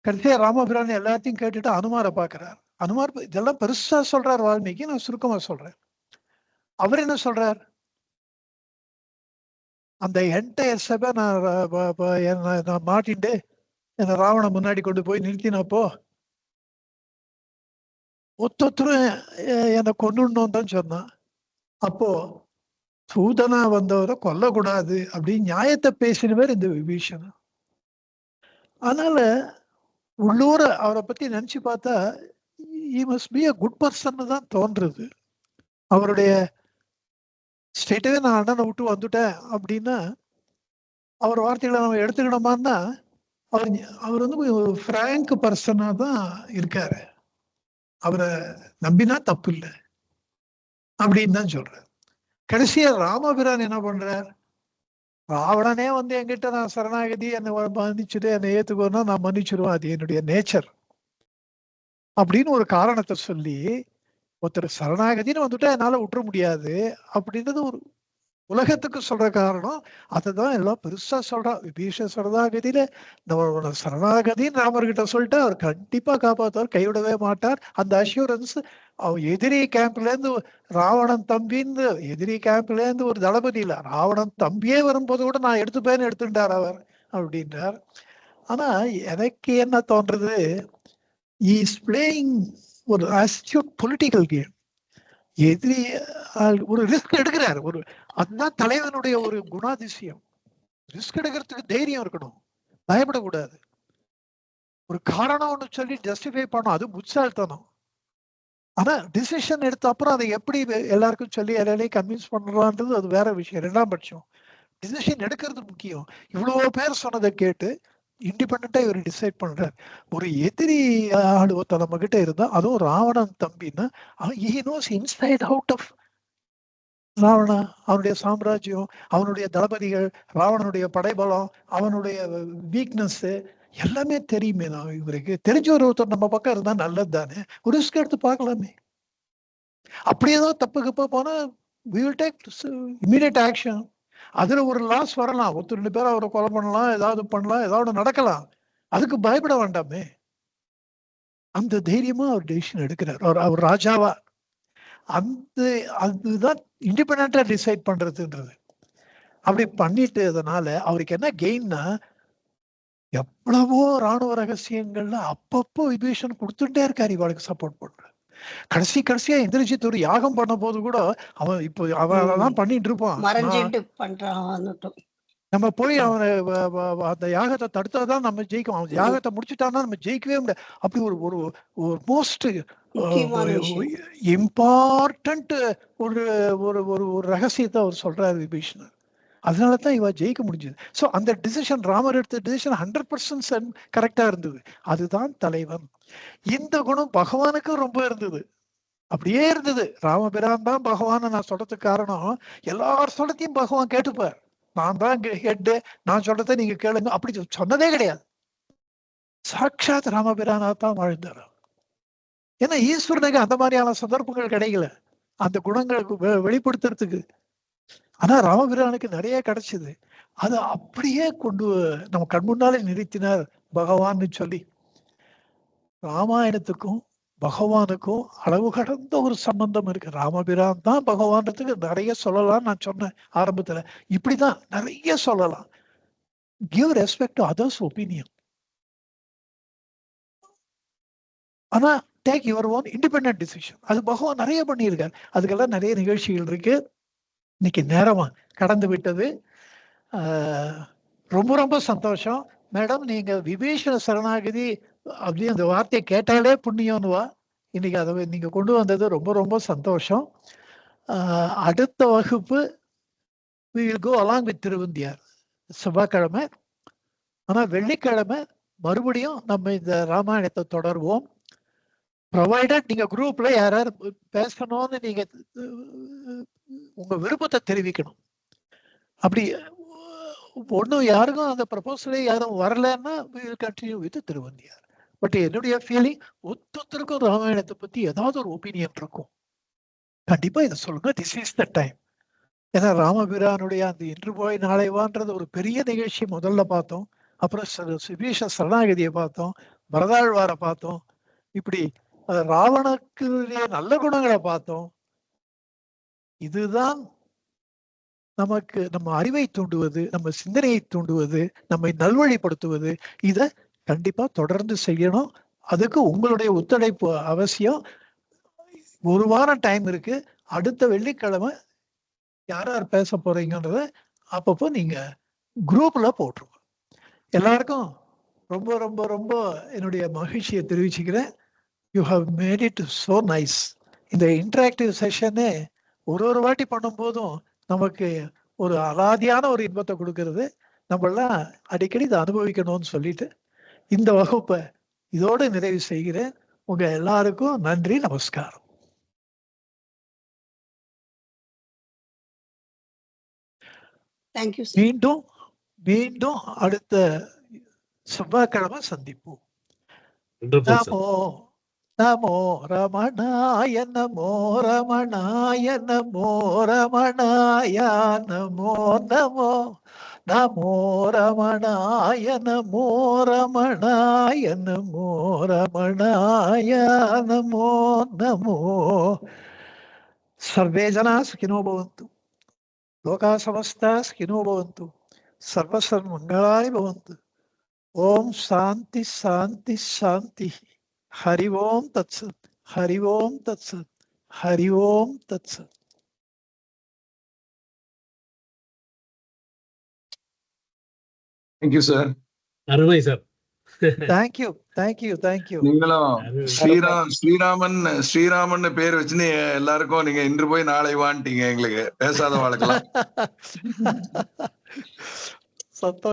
கடைசியா ராமபிரான் எல்லாத்தையும் கேட்டுட்டு அனுமாரை பாக்குறார். அனுமார் இதெல்லாம் பெருசா சொல்றார் வால்மீகி, நான் சுருக்கமா சொல்றேன். அவர் என்ன சொல்றார், அந்த என்டையர் சபை நான் மாட்டிட்டு என்ன ராவண முன்னாடி கொண்டு போய் நிறுத்தினப்போ ஒத்தொத்தரும் என்னை கொண்டுடணும் தான் சொன்னான். அப்போ சூதனா வந்தவரை கொல்லக்கூடாது அப்படின்னு நியாயத்தை பேசினவர் இந்த விபீஷணன். அதனால உள்ளூர அவரை பத்தி நினைச்சு பார்த்தா he must be a good person தான் தோன்றுது. அவருடைய ஸ்டேட்டவே நான் அண்ணனை விட்டு வந்துட்டேன் அப்படின்னா அவர் வார்த்தைகளை நம்ம எடுத்துக்கணுமான்னா அவர் வந்து ஒரு ஃப்ராங்க் பர்சனா தான் இருக்காரு. அவரை நம்பினா தப்பு இல்லை அப்படின்னு தான் சொல்றார். கடைசியா ராமபிரான் என்ன பண்றார், ராவணனே வந்து என்கிட்ட நான் சரணாகதி என்னை மன்னிச்சுட்டு என்னை ஏத்துக்கோன்னா நான் மன்னிச்சிருவேன், அது என்னுடைய நேச்சர் அப்படின்னு ஒரு காரணத்தை சொல்லி ஒருத்தர் சரணாகதின்னு வந்துட்டா என்னால விட்டுற முடியாது அப்படின்றது ஒரு உலகத்துக்கு சொல்ற காரணம். அதுதான் எல்லாம் பெருசா சொல்றான். விபீஷ சரணாகதியில நம்ம சரணாகதின்னு ராமர்கிட்ட சொல்லிட்டு அவர் கண்டிப்பா காப்பாற்றுவார், கைவிடவே மாட்டார். அந்த அஷூரன்ஸ் அவன் எதிரி கேம்ப்ல இருந்து ராவணன் தம்பின்னு, எதிரி கேம்ப்ல இருந்து ஒரு தளபதி இல்ல, ராவணன் தம்பியே வரும்போது கூட நான் எடுத்துப்பேன்னு எடுத்துட்டார் அவர் அப்படின்றார். ஆனா எனக்கு என்ன தோன்றது, இஸ் பிளேயிங் ஒரு அஸ்டியூட் பொலிட்டிக்கல் கேம். எதிரி ஒரு ரிஸ்க் எடுக்கிறார். அதுதான் தலைவனுடைய ஒரு குணாதிசயம். ரிஸ்க் எடுக்கிறதுக்கு தைரியம் இருக்கணும், பயப்படக்கூடாது. ஒரு காரணம் ஒண்ணு சொல்லி ஜஸ்டிஃபை பண்ணும், அது புட்சால்தனம். ஆனா டிசிஷன் எடுத்த அப்புறம் அதை எப்படி எல்லாருக்கும் சொல்லி எல்லாரையும் கன்வின்ஸ் பண்ணலான்றது அது வேற விஷயம், 2ஆம் பட்சம். டிசிஷன் எடுக்கிறது முக்கியம். இவ்வளவு பேர் சொன்னதை கேட்டு இண்டிபெண்டா இவர் டிசைட் பண்றார். ஒரு எதிரி ஆளு ஒருத்த நம்ம கிட்ட இருந்தா, அதுவும் Ravanan தம்பின்னா he knows inside out of Ravana, அவனுடைய சாம்ராஜ்யம், அவனுடைய தளபதிகள், ராவணனுடைய படைபலம், அவனுடைய வீக்னஸ் எல்லாமே தெரியுமே. நான் இவருக்கு தெரிஞ்ச ஒருத்தர் நம்ம பக்கம் இருந்தா நல்லது தானே, ஒரு ரிஸ்க் எடுத்து பார்க்கலாமே. அப்படியே ஏதோ தப்பு கிப்பா போனா we will take immediate action. அதுல ஒரு லாஸ் வரலாம், 1-2 பேர் அவரை கொலை பண்ணலாம், ஏதாவது பண்ணலாம், ஏதாவது நடக்கலாம், அதுக்கு பயப்பட வேண்டாமே. அந்த தைரியமா அவர் டெசிஷன் எடுக்கிறார், அவர் ராஜாவா. அதுதான் இண்டிபெண்டா டிசைட் பண்றதுன்றது. அப்படி பண்ணிட்டு அதனால அவருக்கு என்ன கெயின்னா, எவ்வளவோ ராணுவ ரகசியங்கள்ல அப்பப்போ விபீஷன் கொடுத்துட்டே இருக்காரு, இவளுக்கு சப்போர்ட் பண்ற. கடைசியா இந்திரஜித் ஒரு யாகம் பண்ண போது கூட அவன் இப்போ அவன் அதான் பண்ணிட்டு இருப்பான். மறைஞ்சிட்டு பண்றான். நம்ம போய் அவனை அந்த யாகத்தை தடுத்தாதான் நம்ம ஜெயிக்கும். அவன் யாகத்தை முடிச்சுட்டான்னா நம்ம ஜெயிக்கவே முடியாது. அப்படி ஒரு மோஸ்ட் இம்பார்ட்டன்ட் ஒரு ஒரு ஒரு ரகசியத்தை அவர் சொல்றாரு விபீஷணர். அதனாலதான் இவ ஜெயிக்க முடிஞ்சது. ஸோ அந்த டிசிஷன், ராமர் எடுத்த டிசிஷன் 100% கரெக்டா இருந்தது. அதுதான் தலைவன். இந்த குணம் பகவானுக்கும் ரொம்ப இருந்தது, அப்படியே இருந்தது. ராமபிரான் தான் பகவான் நான் சொல்றதுக்கு காரணம், எல்லார் சொல்றதையும் பகவான் கேட்டுப்பார். நான் தான் ஹெட்டு, நான் சொல்றதை நீங்க கேளுங்க அப்படி சொன்னதே கிடையாது. சாட்சாத் ராமபிரானா தான் வாழ்ந்தார். ஏன்னா ஈஸ்வரனுக்கு அந்த மாதிரியான சந்தர்ப்பங்கள் கிடைக்கல அந்த குணங்களுக்கு வெளிப்படுத்துறதுக்கு. ஆனா ராமபிரானுக்கு நிறைய கிடைச்சது. அது அப்படியே கொண்டு நம்ம கண் முன்னாலே நிறுத்தினார் பகவான்னு சொல்லி. ராமாயணத்துக்கும் பகவானுக்கும் அளவு கடந்த ஒரு சம்பந்தம் இருக்கு. ராமபிரான் தான் பகவானத்துக்கு நிறைய சொல்லலாம். நான் சொன்னேன் ஆரம்பத்துல, இப்படிதான் நிறைய சொல்லலாம். Give respect to others opinion. ஆனா take your own independent decision. அது பகவான் நிறைய பண்ணியிருக்காரு. அதுக்கெல்லாம் நிறைய நிகழ்ச்சிகள் இருக்கு. இன்னைக்கு நேரமா கடந்து விட்டது. ரொம்ப ரொம்ப சந்தோஷம் மேடம். நீங்க விபீஷண சரணாகதி அப்படி அந்த வார்த்தையை கேட்டாலே புண்ணியம்னுவா. இன்னைக்கு அதை நீங்க கொண்டு வந்தது ரொம்ப ரொம்ப சந்தோஷம். அடுத்த வகுப்பு we will go along with Thiruvundiyar செவ்வாய்க்கிழமை. ஆனா வெள்ளிக்கிழமை மறுபடியும் நம்ம இந்த ராமாயணத்தை தொடர்வோம். ப்ரொவைடட் நீங்க குரூப்ல யாராவது பேசணும்னு நீங்க உங்க விருப்பத்தை தெரிவிக்கணும். அப்படி ஒன்றும் யாருக்கும் அந்த ப்ரப்போசலே யாரும் வரலன்னா கண்டினியூ வித் திருவந்தியார். பட் என்னுடைய ஃபீலிங், ஒருத்தருக்கும் ராமாயணத்தை பத்தி ஏதாவது ஒரு ஒப்பீனியன் இருக்கும். கண்டிப்பா இதை சொல்லுங்க. This is the time. ஏன்னா ராமபிரானுடைய அந்த இன்று போய் நாளை வான்றது ஒரு பெரிய நிகழ்ச்சி முதல்ல பார்த்தோம். அப்புறம் விபீஷண சரணாகதியை பார்த்தோம், பரதாழ்வாரை பார்த்தோம், இப்படி ராவணக்கு நல்ல குணங்களை பார்த்தோம். இதுதான் நமக்கு நம்ம அறிவை தூண்டுவது, நம்ம சிந்தனையை தூண்டுவது, நம்மை நல்வழிப்படுத்துவது. இதை கண்டிப்பா தொடர்ந்து செய்யணும். அதுக்கு உங்களுடைய ஒத்துழைப்பு அவசியம். ஒரு வாரம் டைம் இருக்கு. அடுத்த வெள்ளிக்கிழமை யார் யார் பேச போறீங்கன்றத அப்பப்போ நீங்க குரூப்ல போட்டுருவோம். எல்லாருக்கும் ரொம்ப ரொம்ப ரொம்ப என்னுடைய மகிழ்ச்சியை தெரிவிச்சுக்கிறேன். You have made it so nice. இந்த இன்டராக்டிவ் செஷனு ஒரு வாட்டி பண்ணும் போதும் நமக்கு ஒரு அலாதியான ஒரு இன்பத்தை கொடுக்கறது. நம்மளாம் அடிக்கடி இதை அனுபவிக்கணும்னு சொல்லிட்டு இந்த வகுப்பை இதோடு நிறைவு செய்கிறேன். உங்க எல்லாருக்கும் நன்றி, நமஸ்காரம். மீண்டும் மீண்டும் அடுத்த செவ்வாய்க்கிழமை சந்திப்போம். நமோ நமோ ரமணாய நமோ ரமணாய நமோ ரமணாய நமோ நமோ நமோ ரமணாய நமோ ரமணாய நமோ ரமணாய நமோ நமோ. சர்வே ஜனா சுகினோ பவந்து, லோகா சமஸ்தா சுகினோ பவந்து, சர்வசன் மங்களானி பவந்து. ஓம் சாந்தி சாந்தி சாந்தி. ஹரி ஓம் தத் சத். ஹரி ஓம் தத் சத். ஹரி ஓம் தத் சத். Thank you sir. அருமை சார். Thank you thank you thank you. நீங்களும் ஸ்ரீராமன் பேர் வச்சுன்னு எல்லாருக்கும் நீங்க இன்று போய் நாளை வான்ட்டீங்க. எங்களுக்கு பேசாத வாழ்க்கலாம். சத்தம்.